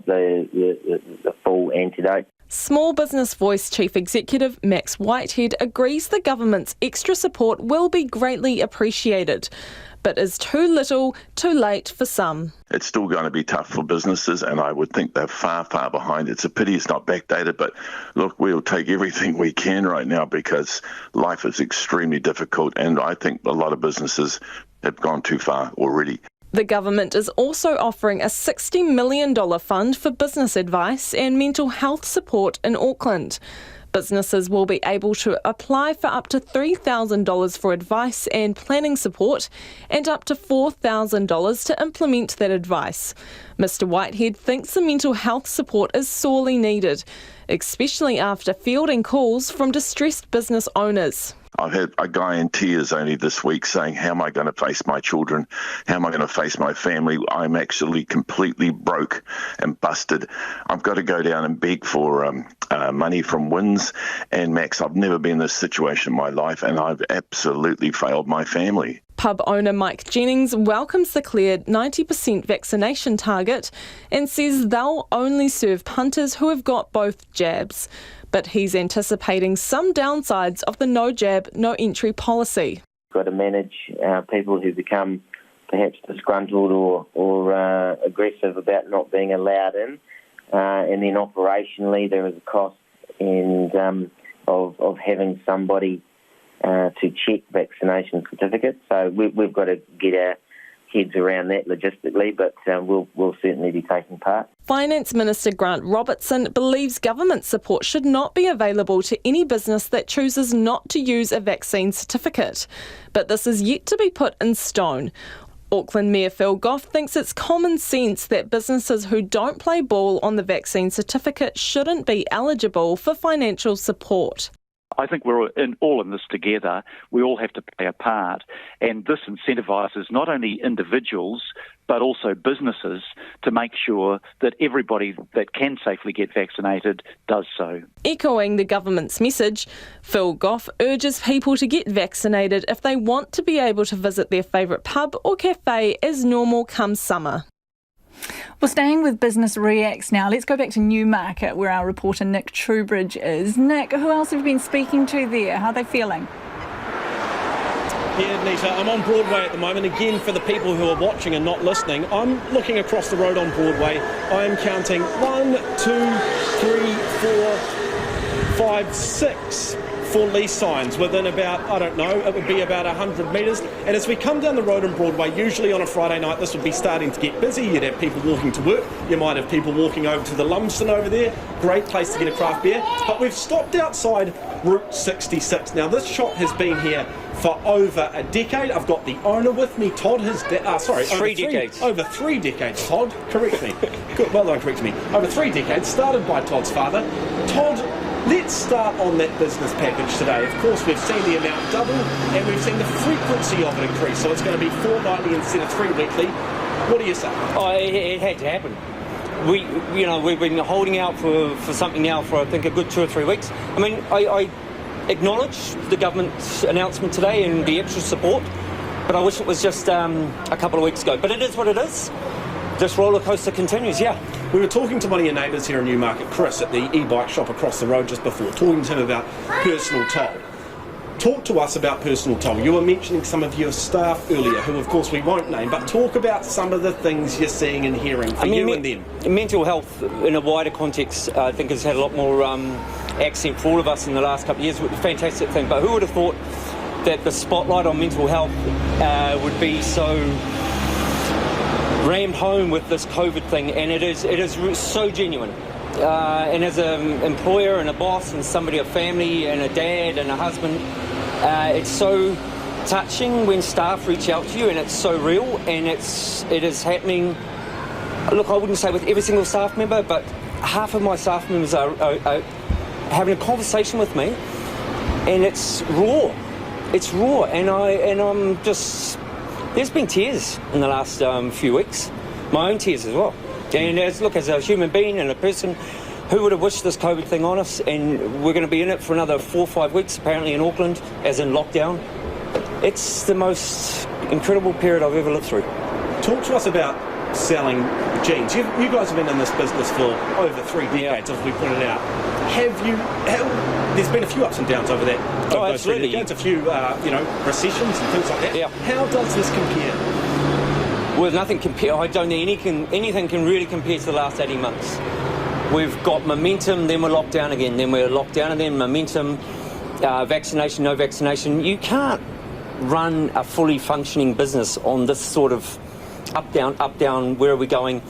[SPEAKER 12] the full antidote.
[SPEAKER 8] Small Business Voice Chief Executive Max Whitehead agrees the government's extra support will be greatly appreciated, but is too little, too late for some.
[SPEAKER 13] It's still going to be tough for businesses, and I would think they're far, far behind. It's a pity it's not backdated, but look, we'll take everything we can right now because life is extremely difficult, and I think a lot of businesses have gone too far already.
[SPEAKER 8] The government is also offering a $60 million fund for business advice and mental health support in Auckland. Businesses will be able to apply for up to $3,000 for advice and planning support and up to $4,000 to implement that advice. Mr Whitehead thinks the mental health support is sorely needed, especially after fielding calls from distressed business owners.
[SPEAKER 13] I've had a guy in tears only this week saying, how am I going to face my children? How am I going to face my family? I'm actually completely broke and busted. I've got to go down and beg for money from WINS. And Max, I've never been in this situation in my life, and I've absolutely failed my family.
[SPEAKER 8] Pub owner Mike Jennings welcomes the cleared 90% vaccination target and says they'll only serve punters who have got both jabs. But he's anticipating some downsides of the no jab, no entry policy.
[SPEAKER 12] Got to manage people who become perhaps disgruntled or aggressive about not being allowed in. And then operationally there is a cost of having somebody to check vaccination certificates. So we've got to get our heads around that logistically, but we'll certainly be taking part.
[SPEAKER 8] Finance Minister Grant Robertson believes government support should not be available to any business that chooses not to use a vaccine certificate. But this is yet to be put in stone. Auckland Mayor Phil Goff thinks it's common sense that businesses who don't play ball on the vaccine certificate shouldn't be eligible for financial support.
[SPEAKER 2] I think we're all in this together. We all have to play a part. And this incentivises not only individuals, but also businesses to make sure that everybody that can safely get vaccinated does so.
[SPEAKER 8] Echoing the government's message, Phil Goff urges people to get vaccinated if they want to be able to visit their favourite pub or cafe as normal come summer.
[SPEAKER 3] Well, staying with Business Reacts now, let's go back to Newmarket where our reporter Nick Trubridge is. Nick, who else have you been speaking to there? How are they feeling?
[SPEAKER 26] Yeah, Nita, I'm on Broadway at the moment. Again, for the people who are watching and not listening, I'm looking across the road on Broadway. I am counting 1, 2, 3, 4, 5, 6 for lease signs within about, I don't know, it would be about 100 metres. And as we come down the road on Broadway, usually on a Friday night, this would be starting to get busy. You'd have people walking to work. You might have people walking over to the Lumsden over there. Great place to get a craft beer. But we've stopped outside Route 66. Now, this shop has been here for over a decade. I've got the owner with me, Todd. Over 3 decades, Todd. Correct me. Good, well done, correct me. Over 3 decades, started by Todd's father. Todd, let's start on that business package today. Of course, we've seen the amount double and we've seen the frequency of it increase. So it's going to be fortnightly instead of 3 weekly. What do you say?
[SPEAKER 14] Oh, it had to happen. We've been holding out for something now for I think a good 2 or 3 weeks. I mean, I acknowledge the government's announcement today and the extra support, but I wish it was just a couple of weeks ago. But it is what it is. This roller coaster continues, yeah.
[SPEAKER 26] We were talking to one of your neighbours here in Newmarket, Chris, at the e-bike shop across the road just before, talking to him about personal toll. Talk to us about personal toll. You were mentioning some of your staff earlier, who of course we won't name, but talk about some of the things you're seeing and hearing for you and them.
[SPEAKER 14] Mental health in a wider context, I think, has had a lot more accent for all of us in the last couple of years. It's a fantastic thing, but who would have thought that the spotlight on mental health would be so rammed home with this COVID thing, and it is so genuine. And as an employer and a boss and somebody, a family and a dad and a husband, it's so touching when staff reach out to you, and it's so real, and it is happening. Look, I wouldn't say with every single staff member, but half of my staff members are having a conversation with me, and it's raw. It's raw, and I'm just. There's been tears in the last few weeks, my own tears as well. And as a human being and a person, who would have wished this COVID thing on us? And we're going to be in it for another 4 or 5 weeks, apparently in Auckland, as in lockdown. It's the most incredible period I've ever lived through.
[SPEAKER 26] Talk to us about selling jeans. You guys have been in this business for over 3 decades, as we pointed out. There's been a few ups and downs over that.
[SPEAKER 14] Oh, absolutely.
[SPEAKER 26] A few, recessions and things like that.
[SPEAKER 14] Yeah.
[SPEAKER 26] How does this compare?
[SPEAKER 14] Well, nothing compare. I don't think anything can really compare to the last 18 months. We've got momentum, then we're locked down again, then we're locked down, and then momentum, vaccination, no vaccination. You can't run a fully functioning business on this sort of up, down, where are we going?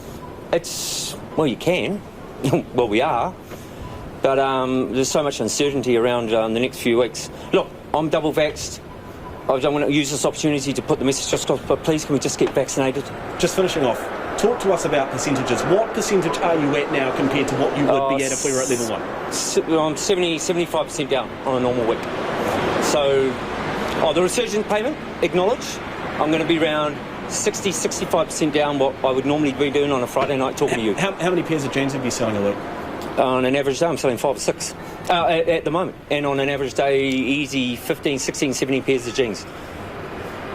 [SPEAKER 14] You can. Well, we are. But there's so much uncertainty around the next few weeks. Look, I'm double vaxxed. I don't want to use this opportunity to put the message just off, but please can we just get vaccinated?
[SPEAKER 26] Just finishing off, talk to us about percentages. What percentage are you at now compared to what you would be at if we were at level 1?
[SPEAKER 14] I'm 75% down on a normal week. So, the resurgent payment, acknowledge. I'm going to be around 65% down what I would normally be doing on a Friday night talking to you.
[SPEAKER 26] How many pairs of jeans have you selling a week?
[SPEAKER 14] On an average day, I'm selling 5 or 6 at the moment. And on an average day, easy 15, 16, 17 pairs of jeans.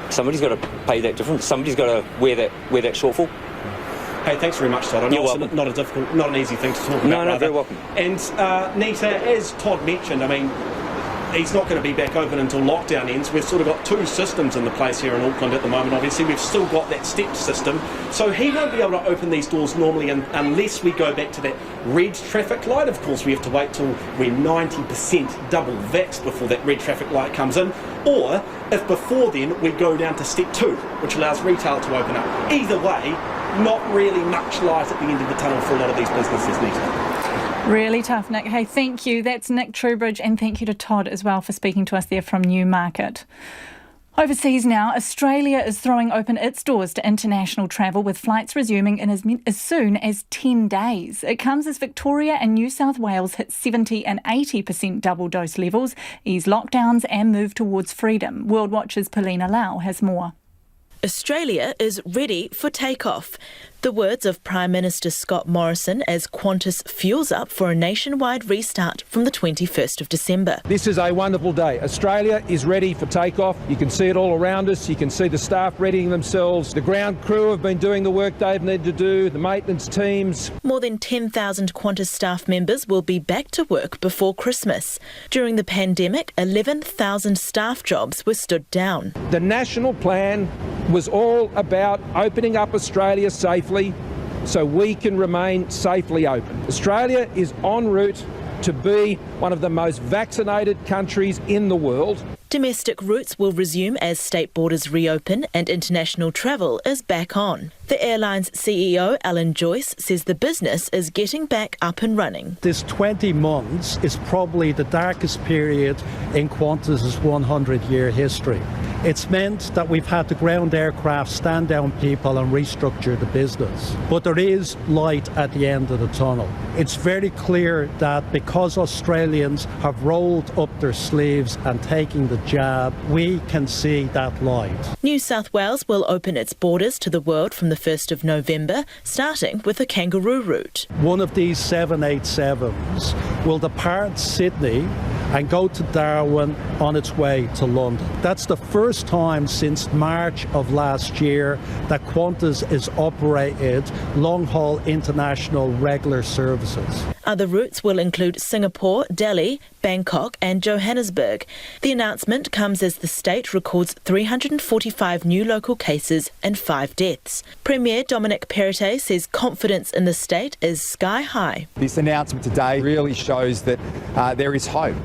[SPEAKER 14] Somebody's got to pay that difference. Somebody's got to wear that shortfall.
[SPEAKER 26] Hey, thanks very much, Todd. I know it's not an easy thing to talk about.
[SPEAKER 14] No, very welcome.
[SPEAKER 26] And Nita, as Todd mentioned, I mean, he's not going to be back open until lockdown ends. We've sort of got 2 systems in the place here in Auckland at the moment. Obviously, we've still got that step system. So he won't be able to open these doors normally unless we go back to that red traffic light. Of course, we have to wait till we're 90% double vaxxed before that red traffic light comes in. Or, if before then, we go down to step 2, which allows retail to open up. Either way, not really much light at the end of the tunnel for a lot of these businesses, Nita.
[SPEAKER 3] Really tough, Nick. Hey, thank you. That's Nick Trowbridge, and thank you to Todd as well for speaking to us there from Newmarket. Overseas now, Australia is throwing open its doors to international travel with flights resuming in as soon as 10 days. It comes as Victoria and New South Wales hit 70 and 80% double dose levels, ease lockdowns and move towards freedom. World Watch's Polina Lau has more.
[SPEAKER 15] Australia is ready for takeoff. The words of Prime Minister Scott Morrison as Qantas fuels up for a nationwide restart from the 21st of December.
[SPEAKER 16] This is a wonderful day. Australia is ready for takeoff. You can see it all around us. You can see the staff readying themselves. The ground crew have been doing the work they've needed to do, the maintenance teams.
[SPEAKER 15] More than 10,000 Qantas staff members will be back to work before Christmas. During the pandemic, 11,000 staff jobs were stood down.
[SPEAKER 16] The national plan was all about opening up Australia safely so we can remain safely open. Australia is en route to be one of the most vaccinated countries in the world.
[SPEAKER 15] Domestic routes will resume as state borders reopen and international travel is back on. The airline's CEO, Alan Joyce, says the business is getting back up and running.
[SPEAKER 17] This 20 months is probably the darkest period in Qantas's 100-year history. It's meant that we've had to ground aircraft, stand down people and restructure the business. But there is light at the end of the tunnel. It's very clear that because Australians have rolled up their sleeves and taken the jab, we can see that light.
[SPEAKER 15] New South Wales will open its borders to the world from the 1st of November, starting with the kangaroo route.
[SPEAKER 17] One of these 787s will depart Sydney and go to Darwin on its way to London. That's the first time since March of last year that Qantas is operated long-haul international regular services.
[SPEAKER 15] Other routes will include Singapore, Delhi, Bangkok and Johannesburg. The announcement comes as the state records 345 new local cases and 5 deaths. Premier Dominic Perrottet says confidence in the state is sky high.
[SPEAKER 20] This announcement today really shows that there is hope,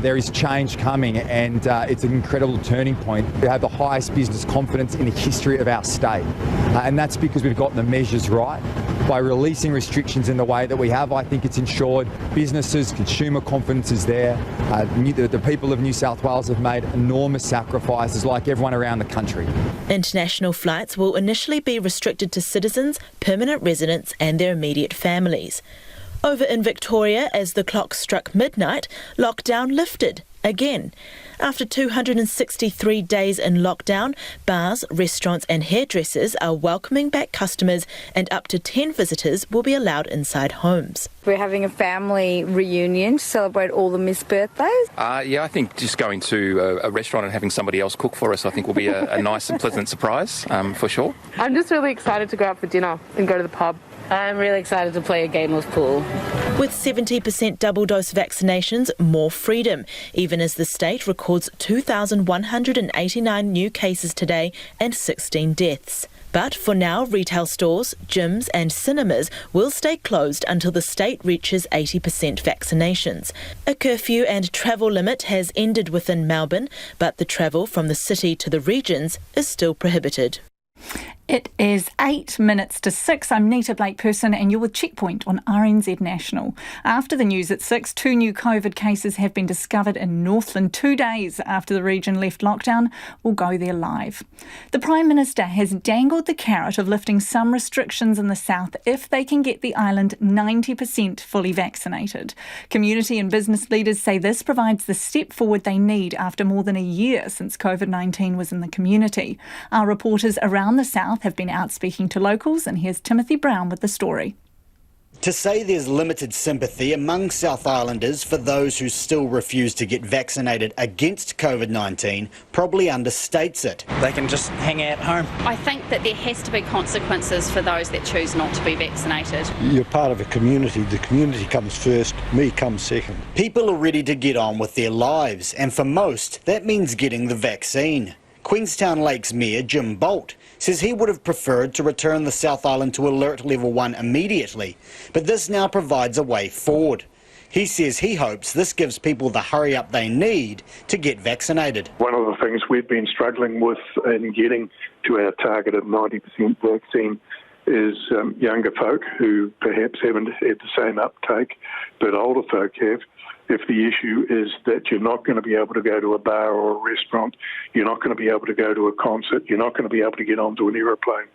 [SPEAKER 20] there is change coming, and it's an incredible turning point. We have the highest business confidence in the history of our state, and that's because we've gotten the measures right. By releasing restrictions in the way that we have, I think it's ensured businesses, consumer confidence is there. The people of New South Wales have made enormous sacrifices, like everyone around the country.
[SPEAKER 15] International flights will initially be restricted to citizens, permanent residents and their immediate families. Over in Victoria, as the clock struck midnight, lockdown lifted again. After 263 days in lockdown, bars, restaurants and hairdressers are welcoming back customers and up to 10 visitors will be allowed inside homes.
[SPEAKER 21] We're having a family reunion to celebrate all the missed birthdays.
[SPEAKER 22] I think just going to a restaurant and having somebody else cook for us, I think will be a nice and pleasant surprise, for sure.
[SPEAKER 25] I'm just really excited to go out for dinner and go to the pub. I'm really excited to play a game of pool.
[SPEAKER 15] With 70% double dose vaccinations, more freedom, even as the state records 2,189 new cases today and 16 deaths. But for now, retail stores, gyms and cinemas will stay closed until the state reaches 80% vaccinations. A curfew and travel limit has ended within Melbourne, but the travel from the city to the regions is still prohibited.
[SPEAKER 3] It is 8 minutes to 6. I'm Nita Blake-Persen and you're with Checkpoint on RNZ National. After the news at 6, 2 new COVID cases have been discovered in Northland 2 days after the region left lockdown. We'll go there live. The Prime Minister has dangled the carrot of lifting some restrictions in the south if they can get the island 90% fully vaccinated. Community and business leaders say this provides the step forward they need after more than a year since COVID-19 was in the community. Our reporters around the south have been out speaking to locals, and here's Timothy Brown with the story.
[SPEAKER 1] To say there's limited sympathy among South Islanders for those who still refuse to get vaccinated against COVID-19 probably understates it.
[SPEAKER 5] They can just hang out at home.
[SPEAKER 18] I think that there has to be consequences for those that choose not to be vaccinated.
[SPEAKER 19] You're part of a community. The community comes first, me comes second.
[SPEAKER 1] People are ready to get on with their lives, and for most, that means getting the vaccine. Queenstown Lakes Mayor Jim Bolt says he would have preferred to return the South Island to Alert Level 1 immediately, but this now provides a way forward. He says he hopes this gives people the hurry up they need to get vaccinated.
[SPEAKER 23] One of the things we've been struggling with in getting to our target of 90% vaccine is younger folk who perhaps haven't had the same uptake, but older folk have. If the issue is that you're not going to be able to go to a bar or a restaurant, you're not going to be able to go to a concert, you're not going to be able to get onto an aeroplane,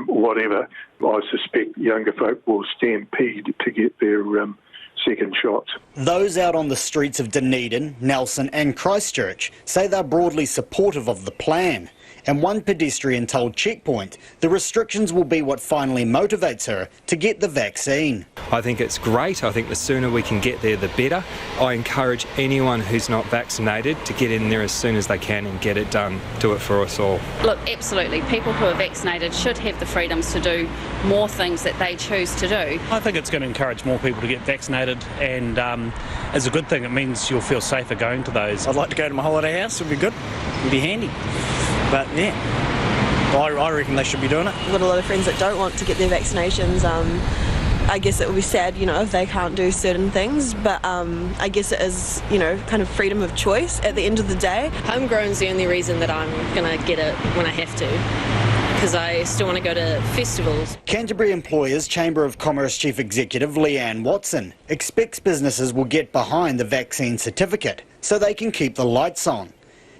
[SPEAKER 23] whatever, I suspect younger folk will stampede to get their second shots.
[SPEAKER 1] Those out on the streets of Dunedin, Nelson and Christchurch say they're broadly supportive of the plan. And one pedestrian told Checkpoint the restrictions will be what finally motivates her to get the vaccine.
[SPEAKER 24] I think it's great. I think the sooner we can get there, the better. I encourage anyone who's not vaccinated to get in there as soon as they can and get it done. Do it for us all.
[SPEAKER 18] Look, absolutely. People who are vaccinated should have the freedoms to do more things that they choose to do.
[SPEAKER 5] I think it's going to encourage more people to get vaccinated, and it's a good thing. It means you'll feel safer going to those. I'd like to go to my holiday house. It would be good. It would be handy. But yeah, I reckon they should be doing it.
[SPEAKER 27] I've got a lot of friends that don't want to get their vaccinations. I guess it would be sad, if they can't do certain things, but I guess it is, kind of freedom of choice at the end of the day.
[SPEAKER 28] Homegrown's the only reason that I'm going to get it when I have to, because I still want to go to festivals.
[SPEAKER 1] Canterbury Employers Chamber of Commerce Chief Executive Leanne Watson expects businesses will get behind the vaccine certificate so they can keep the lights on.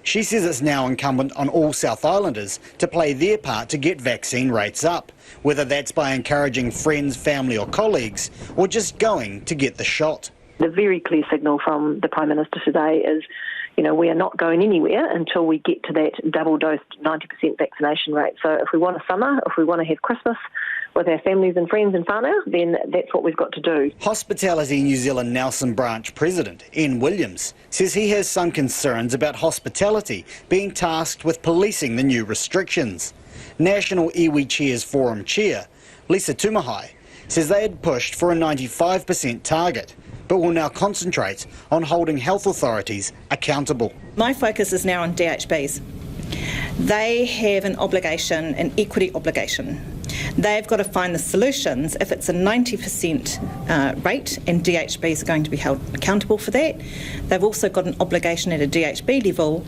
[SPEAKER 1] She says it's now incumbent on all South Islanders to play their part to get vaccine rates up, whether that's by encouraging friends, family or colleagues, or just going to get the shot.
[SPEAKER 29] The very clear signal from the Prime Minister today is, we are not going anywhere until we get to that double-dosed 90% vaccination rate. So if we want a summer, if we want to have Christmas with our families and friends and whānau, then that's what we've got to do.
[SPEAKER 1] Hospitality New Zealand Nelson Branch President Ian Williams says he has some concerns about hospitality being tasked with policing the new restrictions. National Iwi Chairs Forum Chair Lisa Tumahai says they had pushed for a 95% target, but will now concentrate on holding health authorities accountable.
[SPEAKER 30] My focus is now on DHBs. They have an obligation, an equity obligation. They've got to find the solutions. If it's a 90% rate and DHBs are going to be held accountable for that, they've also got an obligation at a DHB level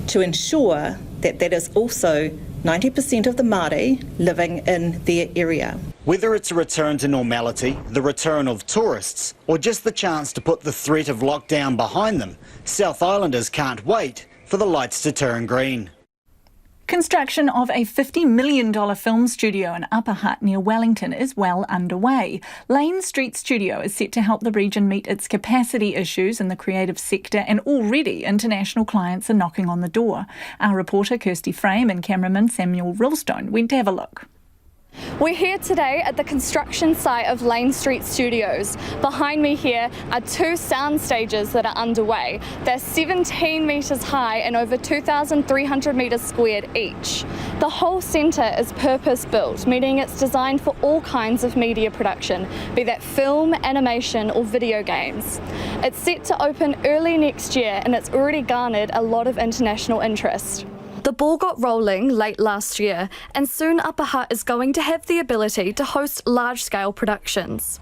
[SPEAKER 30] to ensure that that is also 90% of the Māori living in their area.
[SPEAKER 1] Whether it's a return to normality, the return of tourists, or just the chance to put the threat of lockdown behind them, South Islanders can't wait for the lights to turn green.
[SPEAKER 3] Construction of a $50 million film studio in Upper Hutt near Wellington is well underway. Lane Street Studio is set to help the region meet its capacity issues in the creative sector, and already international clients are knocking on the door. Our reporter Kirsty Frame and cameraman Samuel Rillstone went to have a look.
[SPEAKER 31] We're here today at the construction site of Lane Street Studios. Behind me here are 2 sound stages that are underway. They're 17 metres high and over 2,300 metres squared each. The whole centre is purpose-built, meaning it's designed for all kinds of media production, be that film, animation or video games. It's set to open early next year and it's already garnered a lot of international interest. The ball got rolling late last year, and soon Upper Hutt is going to have the ability to host large-scale productions.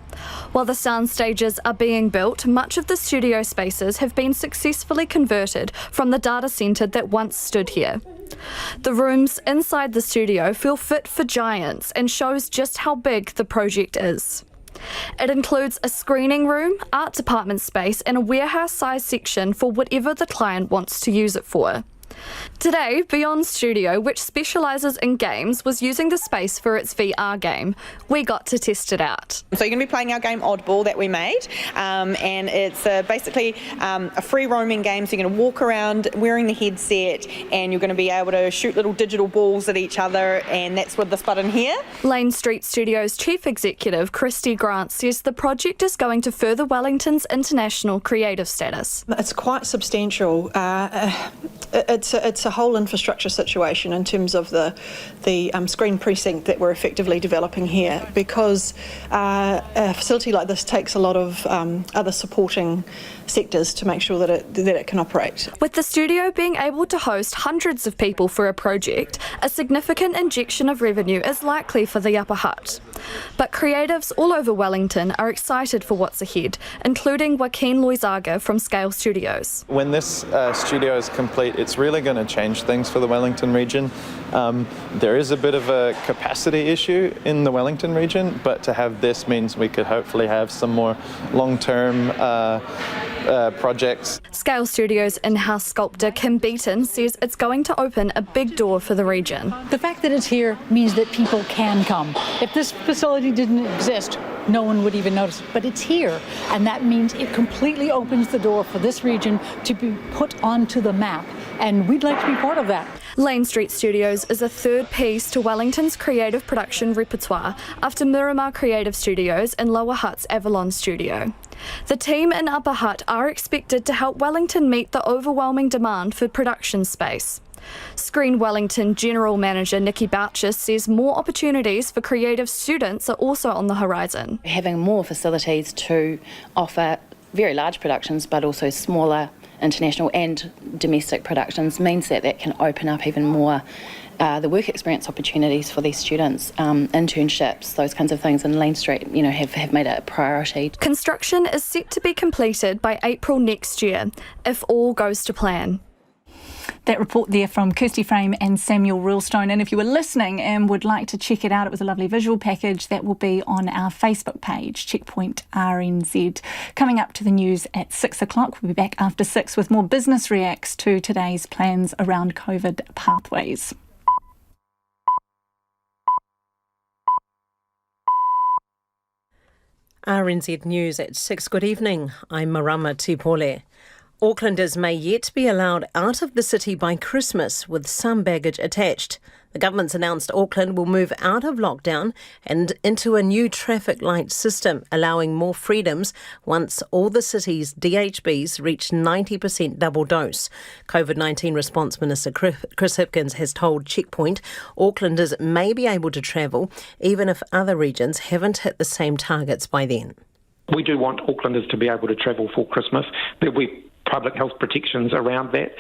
[SPEAKER 31] While the sound stages are being built, much of the studio spaces have been successfully converted from the data centre that once stood here. The rooms inside the studio feel fit for giants and shows just how big the project is. It includes a screening room, art department space and a warehouse-sized section for whatever the client wants to use it for. Today, Beyond Studio, which specialises in games, was using the space for its VR game. We got to test it out.
[SPEAKER 2] So you're going to be playing our game Oddball that we made, and it's basically a free roaming game, so you're going to walk around wearing the headset and you're going to be able to shoot little digital balls at each other, and that's with this button here.
[SPEAKER 31] Lane Street Studios Chief Executive Christy Grant says the project is going to further Wellington's international creative status.
[SPEAKER 4] It's quite substantial. It's a whole infrastructure situation in terms of the screen precinct that we're effectively developing here, because a facility like this takes a lot of other supporting sectors to make sure that it can operate.
[SPEAKER 31] With the studio being able to host hundreds of people for a project, a significant injection of revenue is likely for the Upper Hutt. But creatives all over Wellington are excited for what's ahead, including Joaquin Loizaga from Scale Studios.
[SPEAKER 6] When this studio is complete, it's really going to change things for the Wellington region. There is a bit of a capacity issue in the Wellington region, but to have this means we could hopefully have some more long-term projects.
[SPEAKER 31] Scale Studios in-house sculptor Kim Beaton says it's going to open a big door for the region.
[SPEAKER 7] The fact that it's here means that people can come. If this facility didn't exist, no one would even notice it, but it's here, and that means it completely opens the door for this region to be put onto the map, and we'd like to be part of that.
[SPEAKER 31] Lane Street Studios is a third piece to Wellington's creative production repertoire after Miramar Creative Studios and Lower Hutt's Avalon Studio. The team in Upper Hutt are expected to help Wellington meet the overwhelming demand for production space. Screen Wellington General Manager Nikki Boucher says more opportunities for creative students are also on the horizon.
[SPEAKER 8] Having more facilities to offer very large productions but also smaller international and domestic productions means that can open up even more the work experience opportunities for these students, internships, those kinds of things, and Lane Street, have made it a priority.
[SPEAKER 31] Construction is set to be completed by April next year, if all goes to plan. That report there from Kirsty Frame and Samuel Rulstone. And if you were listening and would like to check it out, it was a lovely visual package that will be on our Facebook page, Checkpoint RNZ. Coming up to the news at 6 o'clock. We'll be back after 6 with more business reacts to today's plans around COVID pathways.
[SPEAKER 9] RNZ News at 6. Good evening. I'm Marama Tipole. Aucklanders may yet be allowed out of the city by Christmas with some baggage attached. The government's announced Auckland will move out of lockdown and into a new traffic light system, allowing more freedoms once all the city's DHBs reach 90% double dose. COVID-19 Response Minister Chris Hipkins has told Checkpoint Aucklanders may be able to travel even if other regions haven't hit the same targets by then.
[SPEAKER 10] We do want Aucklanders to be able to travel for Christmas. There'll be public health protections around that.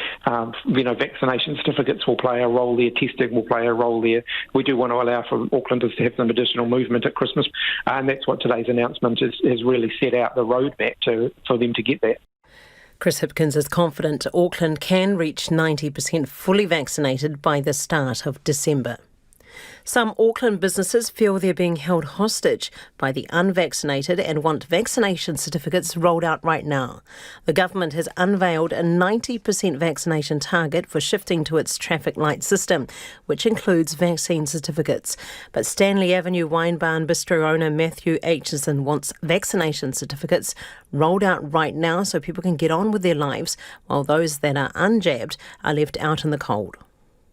[SPEAKER 10] Vaccination certificates will play a role there, testing will play a role there. We do want to allow for Aucklanders to have some additional movement at Christmas, and that's what today's announcement has really set out the roadmap for them to get that.
[SPEAKER 9] Chris Hipkins is confident Auckland can reach 90% fully vaccinated by the start of December. Some Auckland businesses feel they're being held hostage by the unvaccinated and want vaccination certificates rolled out right now. The government has unveiled a 90% vaccination target for shifting to its traffic light system, which includes vaccine certificates. But Stanley Avenue Wine Bar and Bistro owner Matthew Aitchison wants vaccination certificates rolled out right now so people can get on with their lives, while those that are unjabbed are left out in the cold.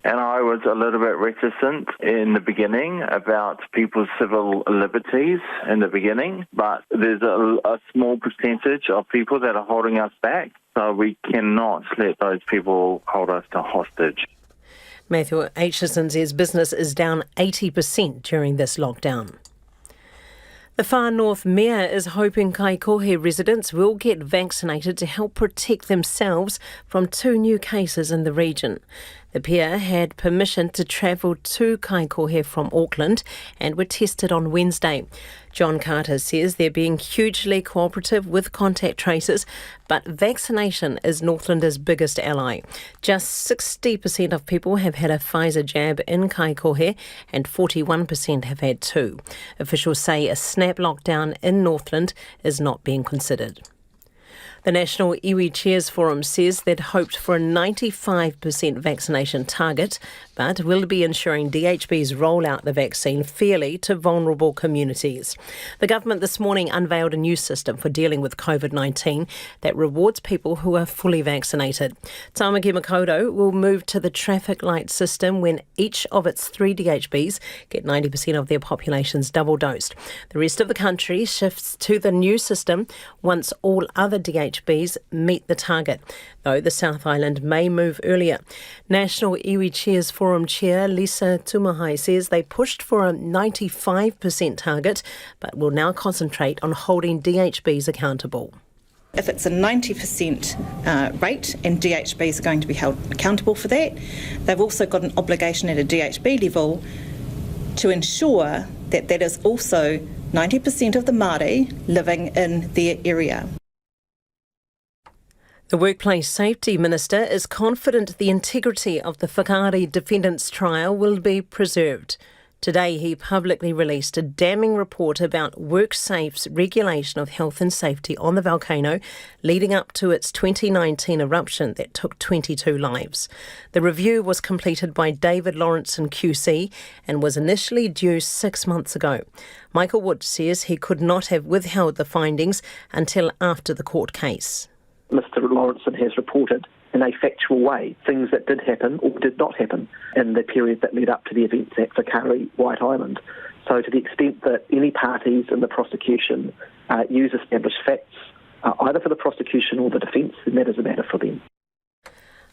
[SPEAKER 11] And I was a little bit reticent in the beginning about people's civil liberties in the beginning, but there's a small percentage of people that are holding us back, so we cannot let those people hold us to hostage.
[SPEAKER 9] Matthew Aitchison says business is down 80% during this lockdown. The Far North Mayor is hoping Kaikohe residents will get vaccinated to help protect themselves from 2 new cases in the region. The pair had permission to travel to Kaikohe from Auckland and were tested on Wednesday. John Carter says they're being hugely cooperative with contact tracers, but vaccination is Northlander's biggest ally. Just 60% of people have had a Pfizer jab in Kaikohe and 41% have had 2. Officials say a snap lockdown in Northland is not being considered. The National Iwi Chairs Forum says they'd hoped for a 95% vaccination target, but will be ensuring DHBs roll out the vaccine fairly to vulnerable communities. The government this morning unveiled a new system for dealing with COVID-19 that rewards people who are fully vaccinated. Tamaki Makaurau will move to the traffic light system when each of its 3 DHBs get 90% of their populations double dosed. The rest of the country shifts to the new system once all other DHBs meet the target, though the South Island may move earlier. National Iwi Chairs Forum Chair Lisa Tumahai says they pushed for a 95% target, but will now concentrate on holding DHBs accountable.
[SPEAKER 30] If it's a 90% rate and DHBs are going to be held accountable for that, they've also got an obligation at a DHB level to ensure that that is also 90% of the Maori living in their area.
[SPEAKER 9] The Workplace Safety Minister is confident the integrity of the Whakaari defendant's trial will be preserved. Today he publicly released a damning report about WorkSafe's regulation of health and safety on the volcano leading up to its 2019 eruption that took 22 lives. The review was completed by David Lawrenson QC and was initially due 6 months ago. Michael Wood says he could not have withheld the findings until after the court case.
[SPEAKER 12] Mr. Lawrenson has reported in a factual way things that did happen or did not happen in the period that led up to the events at Whakaari, White Island. So to the extent that any parties in the prosecution use established facts, either for the prosecution or the defence, then that is a matter for them.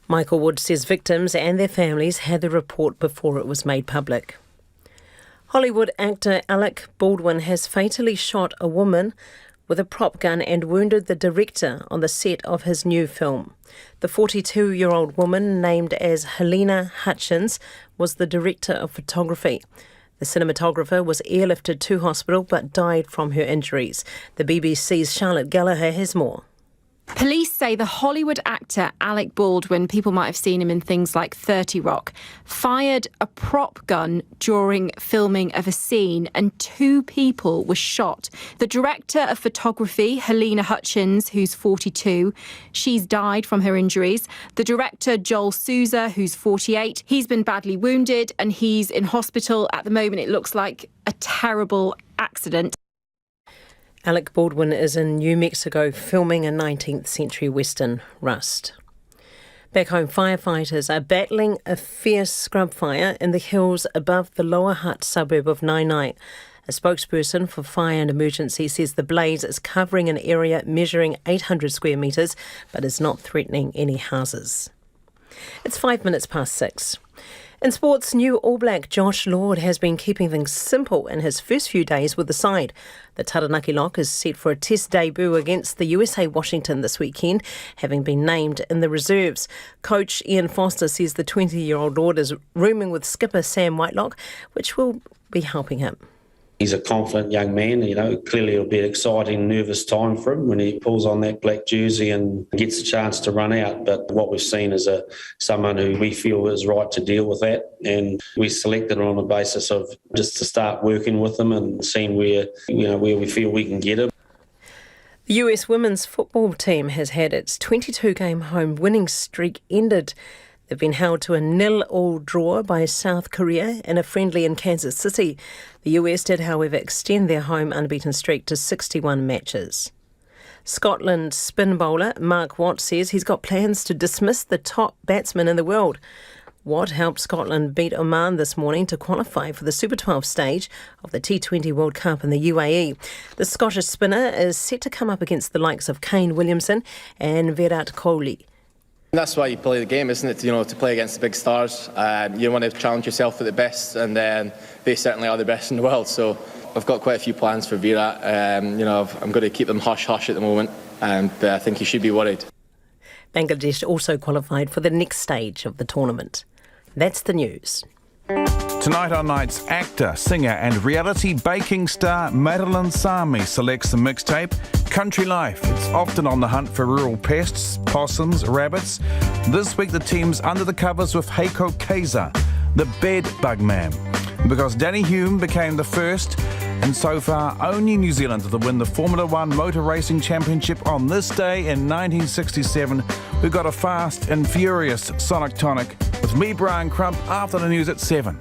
[SPEAKER 9] Michael Wood says victims and their families had the report before it was made public. Hollywood actor Alec Baldwin has fatally shot a woman with a prop gun and wounded the director on the set of his new film. The 42-year-old woman, named as Helena Hutchins, was the director of photography. The cinematographer was airlifted to hospital but died from her injuries. The BBC's Charlotte Gallagher has more.
[SPEAKER 13] Police say the Hollywood actor Alec Baldwin, people might have seen him in things like 30 Rock, fired a prop gun during filming of a scene and 2 people were shot. The director of photography, Helena Hutchins, who's 42, she's died from her injuries. The director, Joel Souza, who's 48, he's been badly wounded and he's in hospital at the moment. It looks like a terrible accident.
[SPEAKER 9] Alec Baldwin is in New Mexico filming a 19th century western, Rust. Back home, firefighters are battling a fierce scrub fire in the hills above the Lower Hutt suburb of Nainai. A spokesperson for Fire and Emergency says the blaze is covering an area measuring 800 square metres but is not threatening any houses. It's 5 minutes past 6. In sports, new All Black Josh Lord has been keeping things simple in his first few days with the side. The Taranaki Lock is set for a test debut against the USA Washington this weekend, having been named in the reserves. Coach Ian Foster says the 20-year-old Lord is rooming with skipper Sam Whitelock, which will be helping him.
[SPEAKER 14] He's a confident young man, clearly it'll be an exciting, nervous time for him when he pulls on that black jersey and gets a chance to run out. But what we've seen is someone who we feel is right to deal with that. And we selected him on the basis of just to start working with him and seeing where we feel we can get him.
[SPEAKER 9] The US women's football team has had its 22-game home winning streak ended. They've been held to a 0-0 draw by South Korea in a friendly in Kansas City. The US did, however, extend their home unbeaten streak to 61 matches. Scotland spin bowler Mark Watt says he's got plans to dismiss the top batsman in the world. Watt helped Scotland beat Oman this morning to qualify for the Super 12 stage of the T20 World Cup in the UAE. The Scottish spinner is set to come up against the likes of Kane Williamson and Virat Kohli.
[SPEAKER 15] That's why you play the game, isn't it? To play against the big stars. You want to challenge yourself at the best, and they certainly are the best in the world. So I've got quite a few plans for Virat. I'm going to keep them hush-hush at the moment, but I think he should be worried.
[SPEAKER 9] Bangladesh also qualified for the next stage of the tournament. That's the news.
[SPEAKER 16] Tonight on Night's actor, singer and reality baking star Madeline Sami selects the mixtape Country Life. It's often on the hunt for rural pests, possums, rabbits. This week the team's under the covers with Heiko Kaiser, the bed bug man. Because Danny Hume became the first and so far only New Zealander to win the Formula One Motor Racing Championship on this day in 1967, we got a fast and furious Sonic Tonic with me, Brian Crump, after the news at 7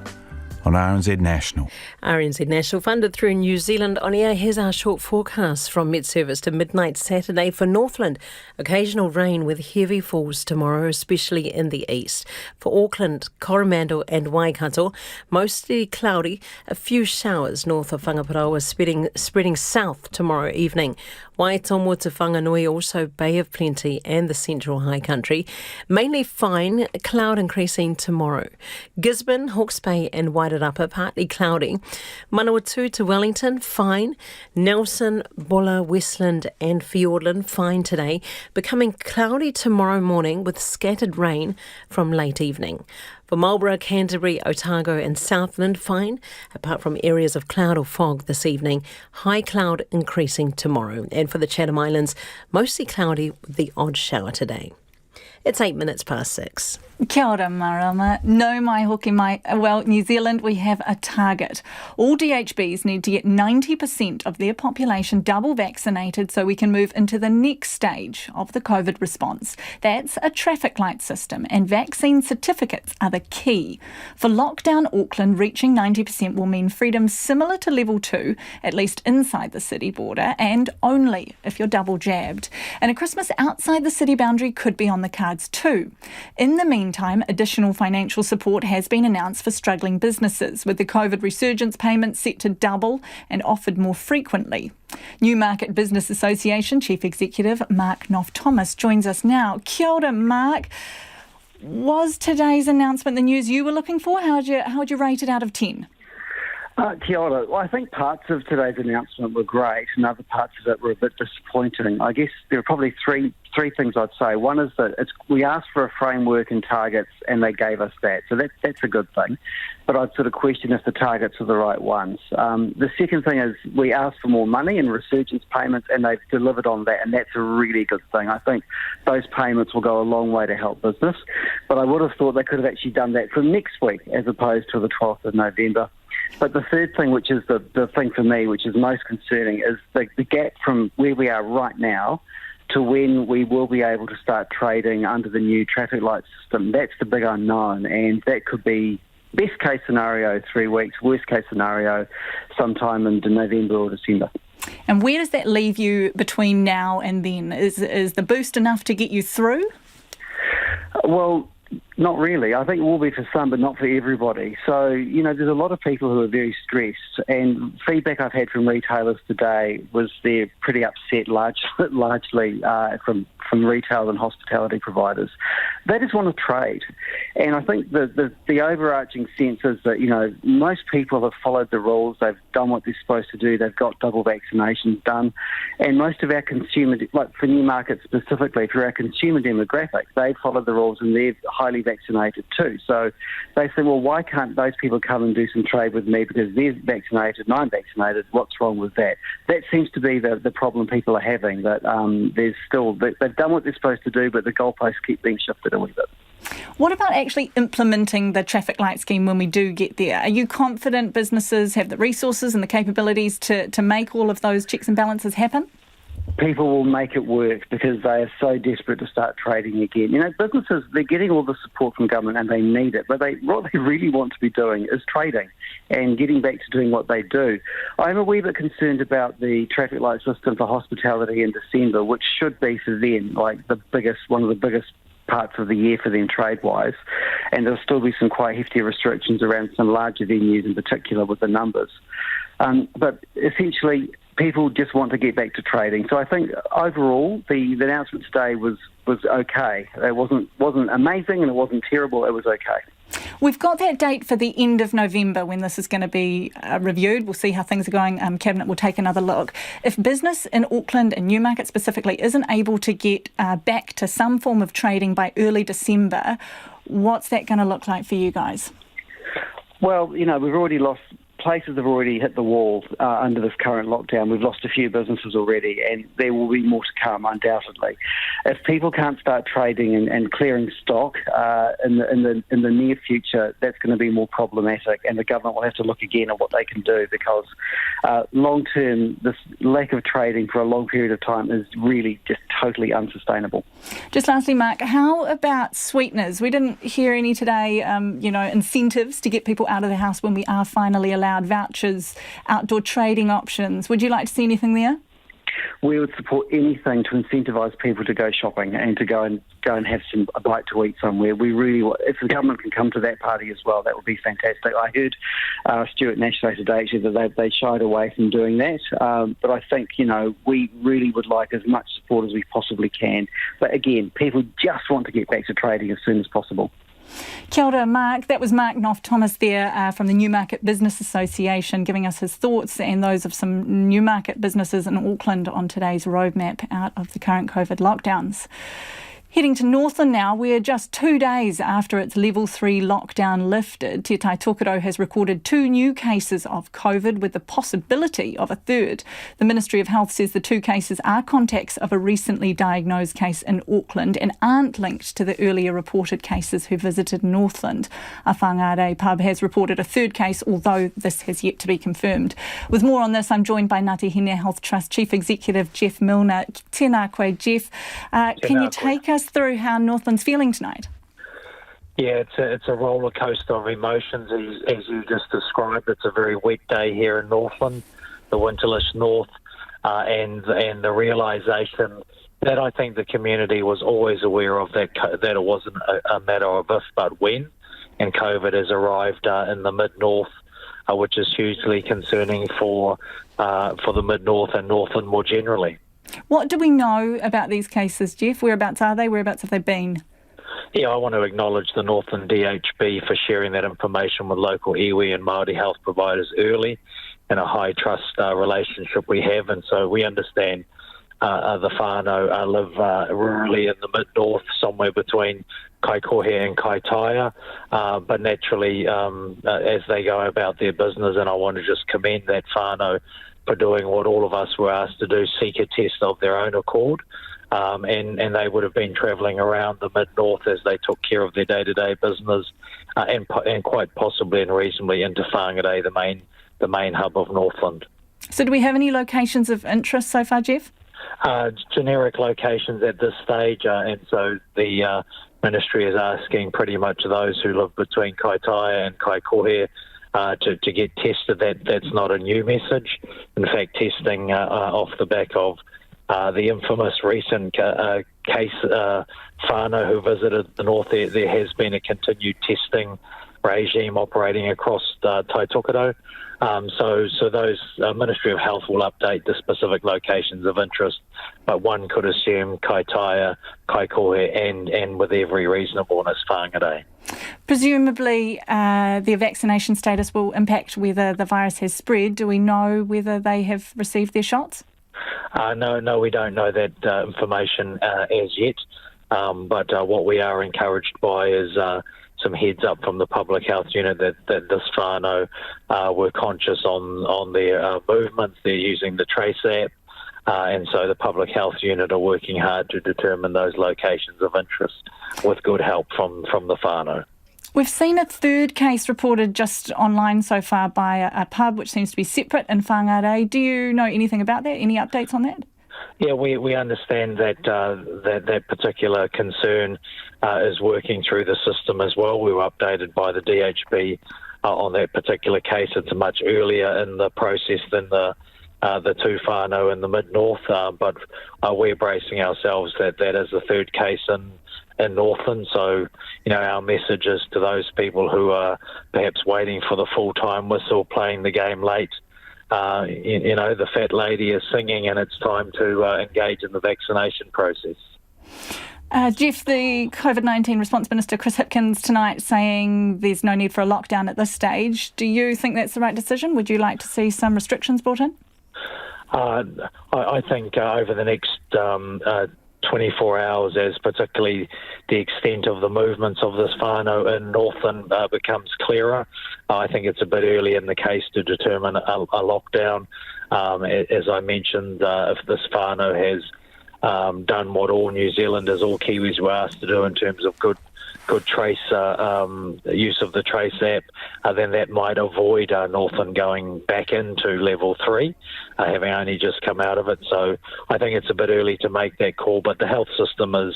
[SPEAKER 16] on RNZ National.
[SPEAKER 9] RNZ National, funded through New Zealand On Air. Here's our short forecast from Met Service to midnight Saturday for Northland. Occasional rain with heavy falls tomorrow, especially in the east. For Auckland, Coromandel and Waikato, mostly cloudy. A few showers north of Whangaparaoa spreading south tomorrow evening. Waitomo to Whanganui, also Bay of Plenty and the Central High Country. Mainly fine, cloud increasing tomorrow. Gisborne, Hawke's Bay and Wairarapa, partly cloudy. Manawatu to Wellington, fine. Nelson, Bulla, Westland and Fiordland, fine today. Becoming cloudy tomorrow morning with scattered rain from late evening. For Marlborough, Canterbury, Otago and Southland, fine, apart from areas of cloud or fog this evening. High cloud increasing tomorrow. And for the Chatham Islands, mostly cloudy with the odd shower today. It's 8 minutes past 6.
[SPEAKER 3] Kia ora, marama. No mai hoki mai. Well, New Zealand, we have a target. All DHBs need to get 90% of their population double vaccinated so we can move into the next stage of the COVID response. That's a traffic light system, and vaccine certificates are the key. For lockdown Auckland, reaching 90% will mean freedom similar to level 2, at least inside the city border, and only if you're double jabbed. And a Christmas outside the city boundary could be on the cards too. In the meantime, additional financial support has been announced for struggling businesses, with the COVID resurgence payments set to double and offered more frequently. Newmarket Business Association Chief Executive Mark Knopf-Thomas joins us now. Kia ora, Mark. Was today's announcement the news you were looking for? How would you rate it out of 10?
[SPEAKER 17] Kia ora. Well, I think parts of today's announcement were great and other parts of it were a bit disappointing. I guess there are probably three things I'd say. One is that we asked for a framework and targets and they gave us that. So that's a good thing. But I'd sort of question if the targets are the right ones. The second thing is we asked for more money and resurgence payments and they've delivered on that, and that's a really good thing. I think those payments will go a long way to help business. But I would have thought they could have actually done that from next week as opposed to the 12th of November. But the third thing, which is the thing for me, which is most concerning, is the gap from where we are right now to when we will be able to start trading under the new traffic light system. That's the big unknown, and that could be best case scenario 3 weeks, worst case scenario sometime in November or December.
[SPEAKER 3] And where does that leave you between now and then? Is the boost enough to get you through?
[SPEAKER 17] Well, not really. I think it will be for some, but not for everybody. So, there's a lot of people who are very stressed, and feedback I've had from retailers today was they're pretty upset largely from retail and hospitality providers. They just want to trade. And I think the overarching sense is that, most people have followed the rules. They've done what they're supposed to do. They've got double vaccinations done. And most of our consumer, like for Newmarket specifically, for our consumer demographic, they've followed the rules and they're highly vaccinated too. So they say, well, why can't those people come and do some trade with me because they're vaccinated and I'm vaccinated? What's wrong with that? That seems to be the problem people are having, that they've done what they're supposed to do, but the goalposts keep being shifted a wee bit.
[SPEAKER 3] What about actually implementing the traffic light scheme when we do get there? Are you confident businesses have the resources and the capabilities to make all of those checks and balances happen?
[SPEAKER 17] People will make it work because they are so desperate to start trading again. Businesses, they're getting all the support from government and they need it, but what they really want to be doing is trading and getting back to doing what they do. I'm a wee bit concerned about the traffic light system for hospitality in December, which should be for them like one of the biggest parts of the year for them trade-wise, and there'll still be some quite hefty restrictions around some larger venues in particular with the numbers. But essentially, people just want to get back to trading. So I think overall, the announcement today was okay. It wasn't amazing and it wasn't terrible. It was okay.
[SPEAKER 3] We've got that date for the end of November when this is going to be reviewed. We'll see how things are going. Cabinet will take another look. If business in Auckland and Newmarket specifically isn't able to get back to some form of trading by early December, what's that going to look like for you guys?
[SPEAKER 17] Well, we've already lost. Places have already hit the wall under this current lockdown. We've lost a few businesses already, and there will be more to come, undoubtedly. If people can't start trading and clearing stock in the near future, that's going to be more problematic, and the government will have to look again at what they can do, because long term, this lack of trading for a long period of time is really just totally unsustainable.
[SPEAKER 3] Just lastly, Mark, how about sweeteners? We didn't hear any today, incentives to get people out of the house when we are finally allowed, vouchers, outdoor trading options. Would you like to see anything there?
[SPEAKER 17] We would support anything to incentivise people to go shopping and to go and have a bite to eat somewhere. We really, if the government can come to that party as well, that would be fantastic. I heard Stuart Nash say today actually that they shied away from doing that, but I think we really would like as much support as we possibly can. But again, people just want to get back to trading as soon as possible.
[SPEAKER 3] Kia ora, Mark. That was Mark Knopf-Thomas there from the Newmarket Business Association, giving us his thoughts and those of some Newmarket businesses in Auckland on today's roadmap out of the current COVID lockdowns. Heading to Northland now, where just 2 days after its level 3 lockdown lifted, Te Tai Tokerau has recorded 2 new cases of COVID with the possibility of a third. The Ministry of Health says the 2 cases are contacts of a recently diagnosed case in Auckland and aren't linked to the earlier reported cases who visited Northland. A Whangarei pub has reported a 3rd case, although this has yet to be confirmed. With more on this, I'm joined by Ngāti Hine Health Trust Chief Executive Jeff Milner. Tēnā koe, Jeff. Can you take us through how Northland's feeling tonight?
[SPEAKER 5] Yeah, it's a roller coaster of emotions, as you just described. It's a very wet day here in Northland, the winterless north, and the realisation that I think the community was always aware of, that it wasn't a matter of if but when, and COVID has arrived in the mid-north, which is hugely concerning for the mid-north and Northland more generally.
[SPEAKER 3] What do we know about these cases, Jeff? Whereabouts are they? Whereabouts have they been?
[SPEAKER 5] Yeah, I want to acknowledge the Northland DHB for sharing that information with local iwi and Maori health providers early, and a high trust relationship we have. And so we understand the whānau live rurally in the mid-north, somewhere between Kaikohe and Kaitaia, but naturally as they go about their business, and I want to just commend that whānau for doing what all of us were asked to do, seek a test of their own accord. And they would have been travelling around the mid-north as they took care of their day-to-day business, and quite possibly and reasonably into Whangarei, the main hub of Northland.
[SPEAKER 3] So do we have any locations of interest so far, Jeff?
[SPEAKER 5] Generic locations at this stage, and so the Ministry is asking pretty much those who live between Kaitaia and Kaikohe to get tested. That's not a new message. In fact, testing off the back of the infamous recent case whānau who visited the north, there has been a continued testing regime operating across Tai Tokerau. So those Ministry of Health will update the specific locations of interest, but one could assume Kaitaia, Kaikohe, and with every reasonableness, Whangarei.
[SPEAKER 3] Presumably, their vaccination status will impact whether the virus has spread. Do we know whether they have received their shots?
[SPEAKER 5] No, we don't know that information as yet. But what we are encouraged by is some heads up from the public health unit that this whānau were conscious on their movements. They're using the Trace app, and so the public health unit are working hard to determine those locations of interest with good help from the whānau.
[SPEAKER 3] We've seen a 3rd case reported just online so far by a pub, which seems to be separate in Whangarei. Do you know anything about that? Any updates on that?
[SPEAKER 5] Yeah, we understand that that particular concern is working through the system as well. We were updated by the DHB on that particular case. It's much earlier in the process than the 2 whānau in the mid-north, but we're bracing ourselves that is the 3rd case in Northland. So, our message is to those people who are perhaps waiting for the full-time whistle, playing the game late. The fat lady is singing, and it's time to engage in the vaccination process.
[SPEAKER 3] Jeff, the COVID-19 response minister, Chris Hipkins, tonight saying there's no need for a lockdown at this stage. Do you think that's the right decision? Would you like to see some restrictions brought in?
[SPEAKER 5] I think over the next 24 hours, as particularly the extent of the movements of this whānau in Northland becomes clearer, I think it's a bit early in the case to determine a lockdown. As I mentioned, if this whānau has done what all New Zealanders, all Kiwis were asked to do in terms of good trace use of the Trace app, then that might avoid Northland going back into level 3, having only just come out of it. So I think it's a bit early to make that call, but the health system has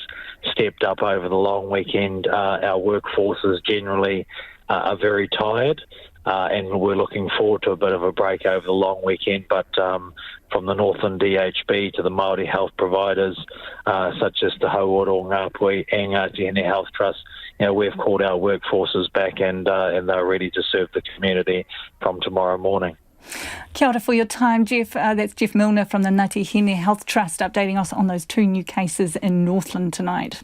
[SPEAKER 5] stepped up over the long weekend. Our workforces generally are very tired. And we're looking forward to a bit of a break over the long weekend. But from the Northern DHB to the Maori health providers, such as the Hauoro, Ngāpui and Ngāti Hine Health Trust, we've called our workforces back and they're ready to serve the community from tomorrow morning.
[SPEAKER 3] Kia ora for your time, Jeff. That's Jeff Milner from the Ngāti Hine Health Trust updating us on those 2 new cases in Northland tonight.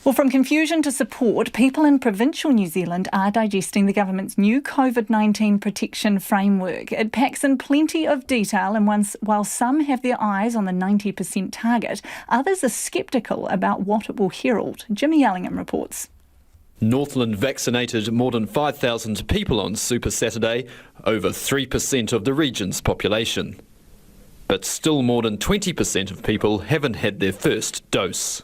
[SPEAKER 3] Well, from confusion to support, people in provincial New Zealand are digesting the government's new COVID-19 protection framework. It packs in plenty of detail, and while some have their eyes on the 90% target, others are sceptical about what it will herald. Jimmy Ellingham reports.
[SPEAKER 18] Northland vaccinated more than 5,000 people on Super Saturday, over 3% of the region's population. But still more than 20% of people haven't had their first dose.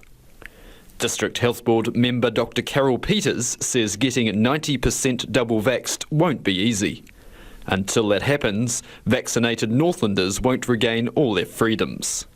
[SPEAKER 18] District Health Board member Dr Carol Peters says getting 90% double vaxxed won't be easy. Until that happens, vaccinated Northlanders won't regain all their freedoms.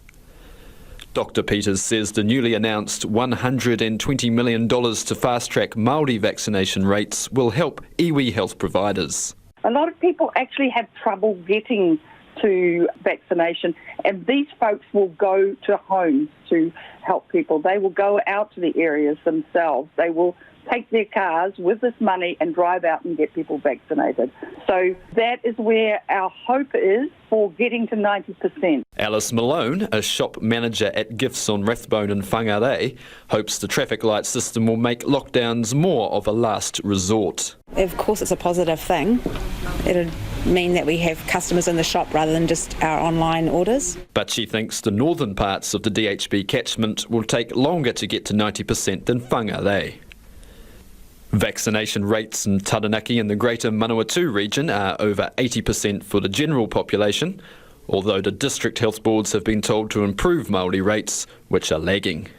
[SPEAKER 18] Dr Peters says the newly announced $120 million to fast-track Maori vaccination rates will help iwi health providers.
[SPEAKER 19] A lot of people actually have trouble getting to vaccination, and these folks will go to homes to help people. They will go out to the areas themselves. They will take their cars with this money and drive out and get people vaccinated. So that is where our hope is for getting to 90%.
[SPEAKER 18] Alice Malone, a shop manager at Gifts on Rathbone in Whangarei, hopes the traffic light system will make lockdowns more of a last resort.
[SPEAKER 20] Of course it's a positive thing. It'll mean that we have customers in the shop rather than just our online orders.
[SPEAKER 18] But she thinks the northern parts of the DHB catchment will take longer to get to 90% than Whangarei. Vaccination rates in Taranaki and the greater Manawatu region are over 80% for the general population, although the district health boards have been told to improve Māori rates, which are lagging.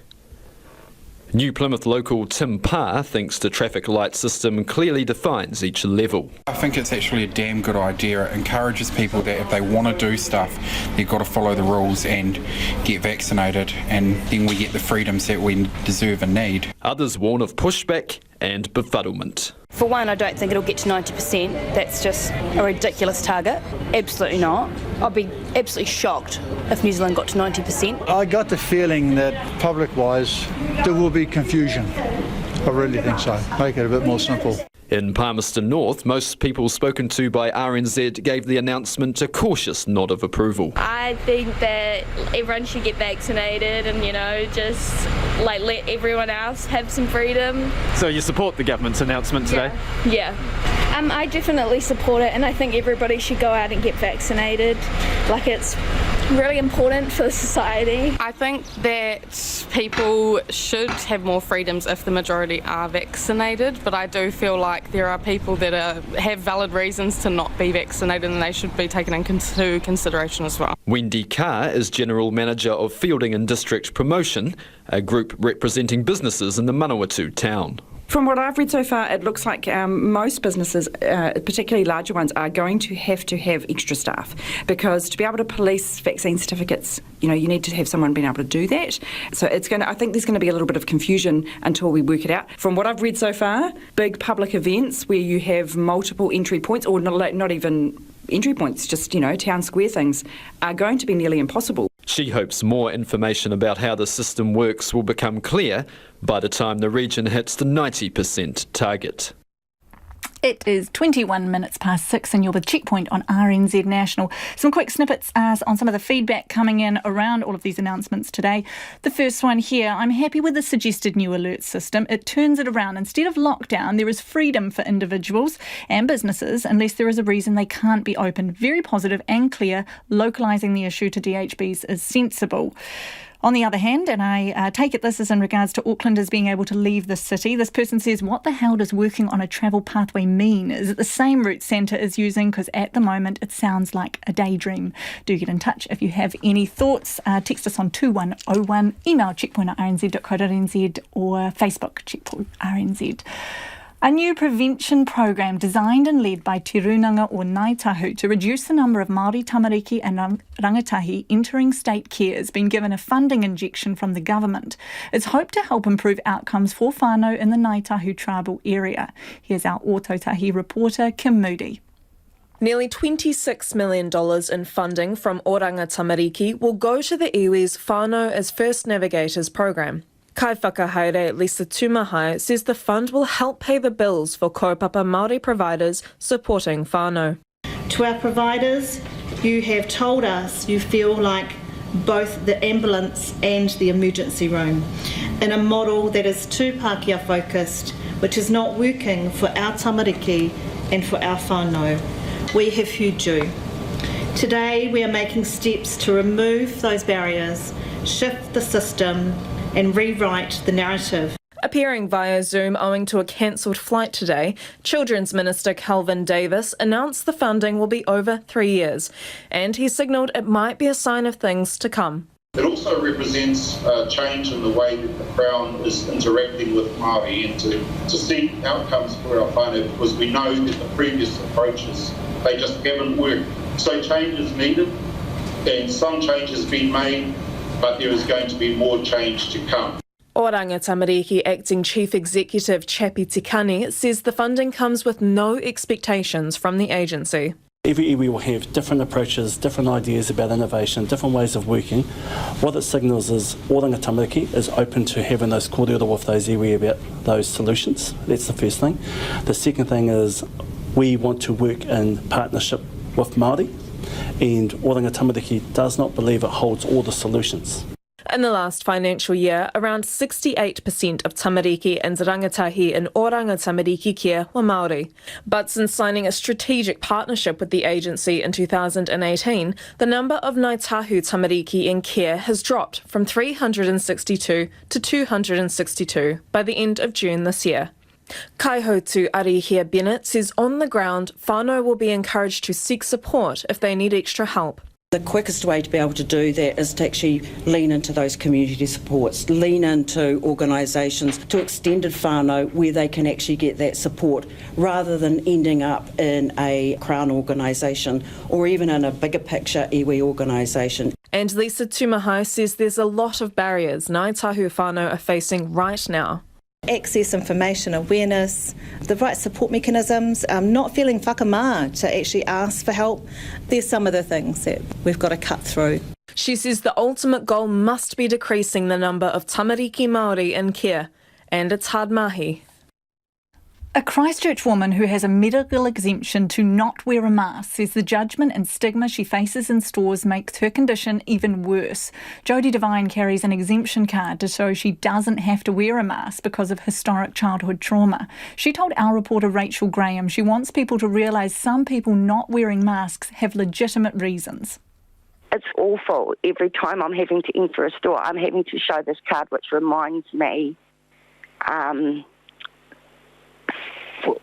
[SPEAKER 18] New Plymouth local Tim Parr thinks the traffic light system clearly defines each level.
[SPEAKER 21] I think it's actually a damn good idea. It encourages people that if they want to do stuff, they've got to follow the rules and get vaccinated, and then we get the freedoms that we deserve and need.
[SPEAKER 18] Others warn of pushback and befuddlement.
[SPEAKER 22] For one, I don't think it'll get to 90%. That's just a ridiculous target. Absolutely not. I'd be absolutely shocked if New Zealand got to 90%.
[SPEAKER 23] I got the feeling that public-wise there will be confusion. I really think so. Make it a bit more simple.
[SPEAKER 18] In Palmerston North, most people spoken to by RNZ gave the announcement a cautious nod of approval.
[SPEAKER 24] I think that everyone should get vaccinated and, just let everyone else have some freedom.
[SPEAKER 25] So you support the government's announcement today?
[SPEAKER 24] Yeah. I definitely support it, and I think everybody should go out and get vaccinated. It's really important for society.
[SPEAKER 26] I think that people should have more freedoms if the majority are vaccinated, but I do feel like there are people that have valid reasons to not be vaccinated, and they should be taken into consideration as well.
[SPEAKER 18] Wendy Carr is General Manager of Fielding and District Promotion, a group representing businesses in the Manawatu town.
[SPEAKER 27] From what I've read so far, it looks like most businesses, particularly larger ones, are going to have extra staff, because to be able to police vaccine certificates, you need to have someone being able to do that. So I think there's going to be a little bit of confusion until we work it out. From what I've read so far, big public events where you have multiple entry points, or not even entry points, just, town square things, are going to be nearly impossible.
[SPEAKER 18] She hopes more information about how the system works will become clear by the time the region hits the 90% target.
[SPEAKER 3] It is 21 minutes past 6 and you're with Checkpoint on RNZ National. Some quick snippets on some of the feedback coming in around all of these announcements today. The first one here, I'm happy with the suggested new alert system. It turns it around. Instead of lockdown, there is freedom for individuals and businesses unless there is a reason they can't be open. Very positive and clear. Localising the issue to DHBs is sensible. On the other hand, and I take it this is in regards to Aucklanders being able to leave the city, this person says, what the hell does working on a travel pathway mean? Is it the same route Centre is using? Because at the moment it sounds like a daydream. Do get in touch if you have any thoughts. Text us on 2101, email checkpoint@rnz.co.nz or Facebook, Checkpoint RNZ. A new prevention program designed and led by Te Runanga o Ngāi Tahu to reduce the number of Māori tamariki and rangatahi entering state care has been given a funding injection from the government. It's hoped to help improve outcomes for whānau in the Ngāi Tahu tribal area. Here's our Ōtautahi reporter, Kim Moody.
[SPEAKER 1] Nearly $26 million in funding from Oranga Tamariki will go to the iwi's Whānau as First Navigators program. Kai whakahaere Lisa Tumahai says the fund will help pay the bills for kaupapa Māori providers supporting whānau.
[SPEAKER 30] To our providers, you have told us you feel like both the ambulance and the emergency room in a model that is too Pākehā focused, which is not working for our tamariki and for our whānau. We have heard you. Today we are making steps to remove those barriers, shift the system and rewrite the narrative.
[SPEAKER 1] Appearing via Zoom owing to a cancelled flight today, Children's Minister Calvin Davis announced the funding will be over 3 years, and he signalled it might be a sign of things to come.
[SPEAKER 2] It also represents a change in the way that the Crown is interacting with Māori and to seek outcomes for our whānau, because we know that the previous approaches, they just haven't worked. So change is needed, and some change has been made, but there is going to be more change to come.
[SPEAKER 1] Oranga Tamariki Acting Chief Executive Chapi Tikani says the funding comes with no expectations from the agency.
[SPEAKER 4] Every iwi will have different approaches, different ideas about innovation, different ways of working. What it signals is Oranga Tamariki is open to having those kōrero with those iwi about those solutions. That's the first thing. The second thing is we want to work in partnership with Māori, and Oranga Tamariki does not believe it holds all the solutions.
[SPEAKER 1] In the last financial year, around 68% of tamariki and rangatahi in Oranga Tamariki care were Māori. But since signing a strategic partnership with the agency in 2018, the number of Ngāi Tahu tamariki in care has dropped from 362 to 262 by the end of June this year. Kaihotu Arihia Bennett says on the ground, whānau will be encouraged to seek support if they need extra help.
[SPEAKER 6] The quickest way to be able to do that is to actually lean into those community supports, lean into organisations, to extended whānau where they can actually get that support rather than ending up in a Crown organisation or even in a bigger picture iwi organisation.
[SPEAKER 1] And Lisa Tumahai says there's a lot of barriers Ngāi Tahu whānau are facing right now.
[SPEAKER 30] Access, information, awareness, the right support mechanisms, not feeling whakamā to actually ask for help. There's some of the things that we've got to cut through.
[SPEAKER 1] She says the ultimate goal must be decreasing the number of tamariki Māori in care, and it's hard mahi.
[SPEAKER 3] A Christchurch woman who has a medical exemption to not wear a mask says the judgment and stigma she faces in stores makes her condition even worse. Jodie Devine carries an exemption card to show she doesn't have to wear a mask because of historic childhood trauma. She told our reporter Rachel Graham she wants people to realise some people not wearing masks have legitimate reasons.
[SPEAKER 7] It's awful. Every time I'm having to enter a store, I'm having to show this card which reminds me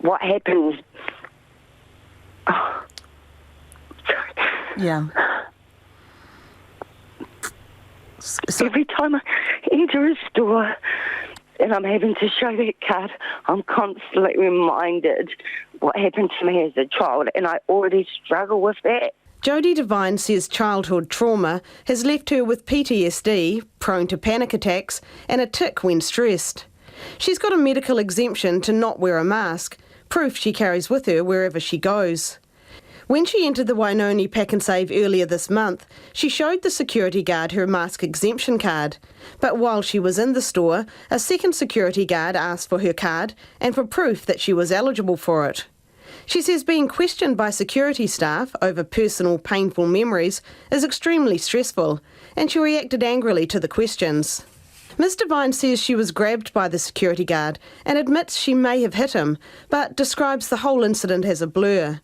[SPEAKER 7] what happened. Oh.
[SPEAKER 1] Yeah.
[SPEAKER 7] So every time I enter a store and I'm having to show that card, I'm constantly reminded what happened to me as a child, and I already struggle with that.
[SPEAKER 8] Jodie Devine says childhood trauma has left her with PTSD, prone to panic attacks, and a tic when stressed. She's got a medical exemption to not wear a mask, proof she carries with her wherever she goes. When she entered the Wainoni Pack and Save earlier this month, she showed the security guard her mask exemption card. But while she was in the store, a second security guard asked for her card and for proof that she was eligible for it. She says being questioned by security staff over personal painful memories is extremely stressful, and she reacted angrily to the questions. Ms Devine says she was grabbed by the security guard and admits she may have hit him, but describes the whole incident as a blur.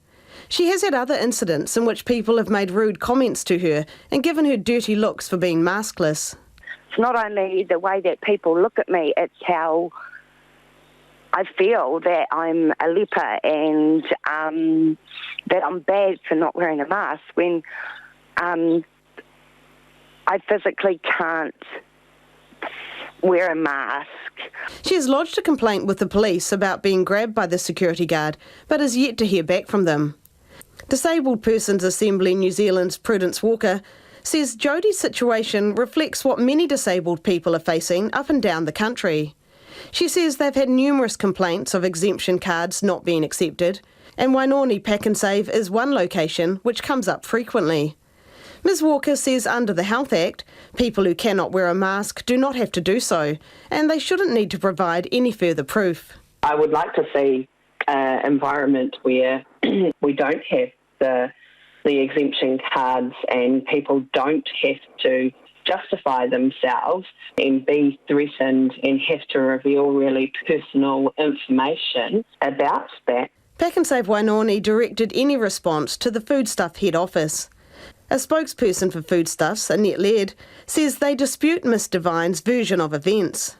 [SPEAKER 8] She has had other incidents in which people have made rude comments to her and given her dirty looks for being maskless.
[SPEAKER 7] It's not only the way that people look at me, it's how I feel that I'm a leper and that I'm bad for not wearing a mask when I physically can't wear a mask.
[SPEAKER 8] She has lodged a complaint with the police about being grabbed by the security guard, but has yet to hear back from them. Disabled Persons Assembly New Zealand's Prudence Walker says Jodie's situation reflects what many disabled people are facing up and down the country. She says they've had numerous complaints of exemption cards not being accepted, and Wainoni Pack and Save is one location which comes up frequently. Ms Walker says under the Health Act, people who cannot wear a mask do not have to do so, and they shouldn't need to provide any further proof.
[SPEAKER 9] I would like to see an environment where we don't have the exemption cards and people don't have to justify themselves and be threatened and have to reveal really personal information about that.
[SPEAKER 8] Pack and Save Wainoni directed any response to the Foodstuff head office. A spokesperson for Foodstuffs, Annette Laird, says they dispute Miss Devine's version of events.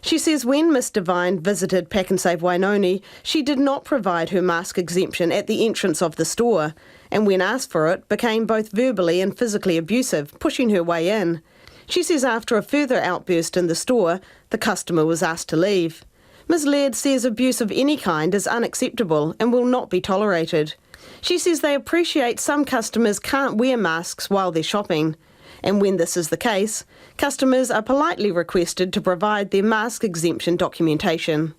[SPEAKER 8] She says when Miss Devine visited Pack and Save Wainoni, she did not provide her mask exemption at the entrance of the store, and when asked for it, became both verbally and physically abusive, pushing her way in. She says after a further outburst in the store, the customer was asked to leave. Ms Laird says abuse of any kind is unacceptable and will not be tolerated. She says they appreciate some customers can't wear masks while they're shopping, and when this is the case, customers are politely requested to provide their mask exemption documentation.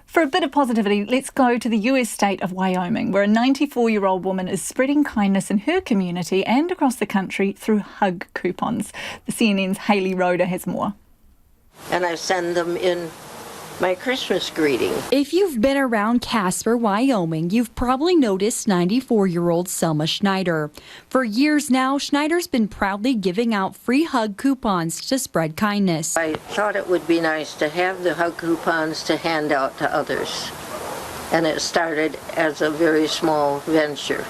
[SPEAKER 3] For a bit of positivity, let's go to the US state of Wyoming, where a 94-year-old woman is spreading kindness in her community and across the country through hug coupons. The CNN's Hayley Roeder has more.
[SPEAKER 10] And I send them in my Christmas greeting.
[SPEAKER 11] If you've been around Casper, Wyoming, you've probably noticed 94-year-old Selma Schneider. For years now, Schneider's been proudly giving out free hug coupons to spread kindness.
[SPEAKER 10] I thought it would be nice to have the hug coupons to hand out to others. And it started as a very small venture,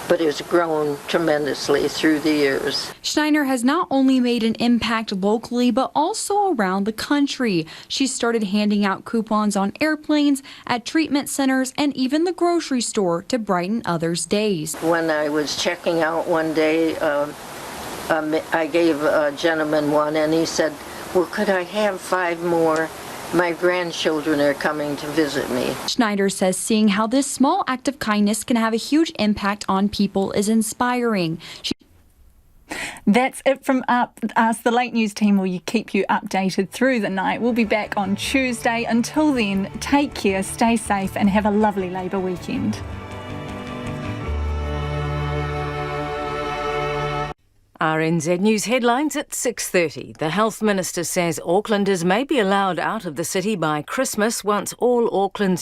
[SPEAKER 10] but it's grown tremendously through the years.
[SPEAKER 11] Schneider has not only made an impact locally, but also around the country. She started handing out coupons on airplanes, at treatment centers, and even the grocery store to brighten others' days.
[SPEAKER 10] When I was checking out one day, I gave a gentleman one, and he said, well, could I have 5 more? My grandchildren are coming to visit me.
[SPEAKER 11] Schneider says seeing how this small act of kindness can have a huge impact on people is inspiring.
[SPEAKER 3] That's it from us. The Late News team will keep you updated through the night. We'll be back on Tuesday. Until then, take care, stay safe, and have a lovely Labour weekend.
[SPEAKER 12] RNZ News headlines at 6:30. The Health Minister says Aucklanders may be allowed out of the city by Christmas once all Auckland's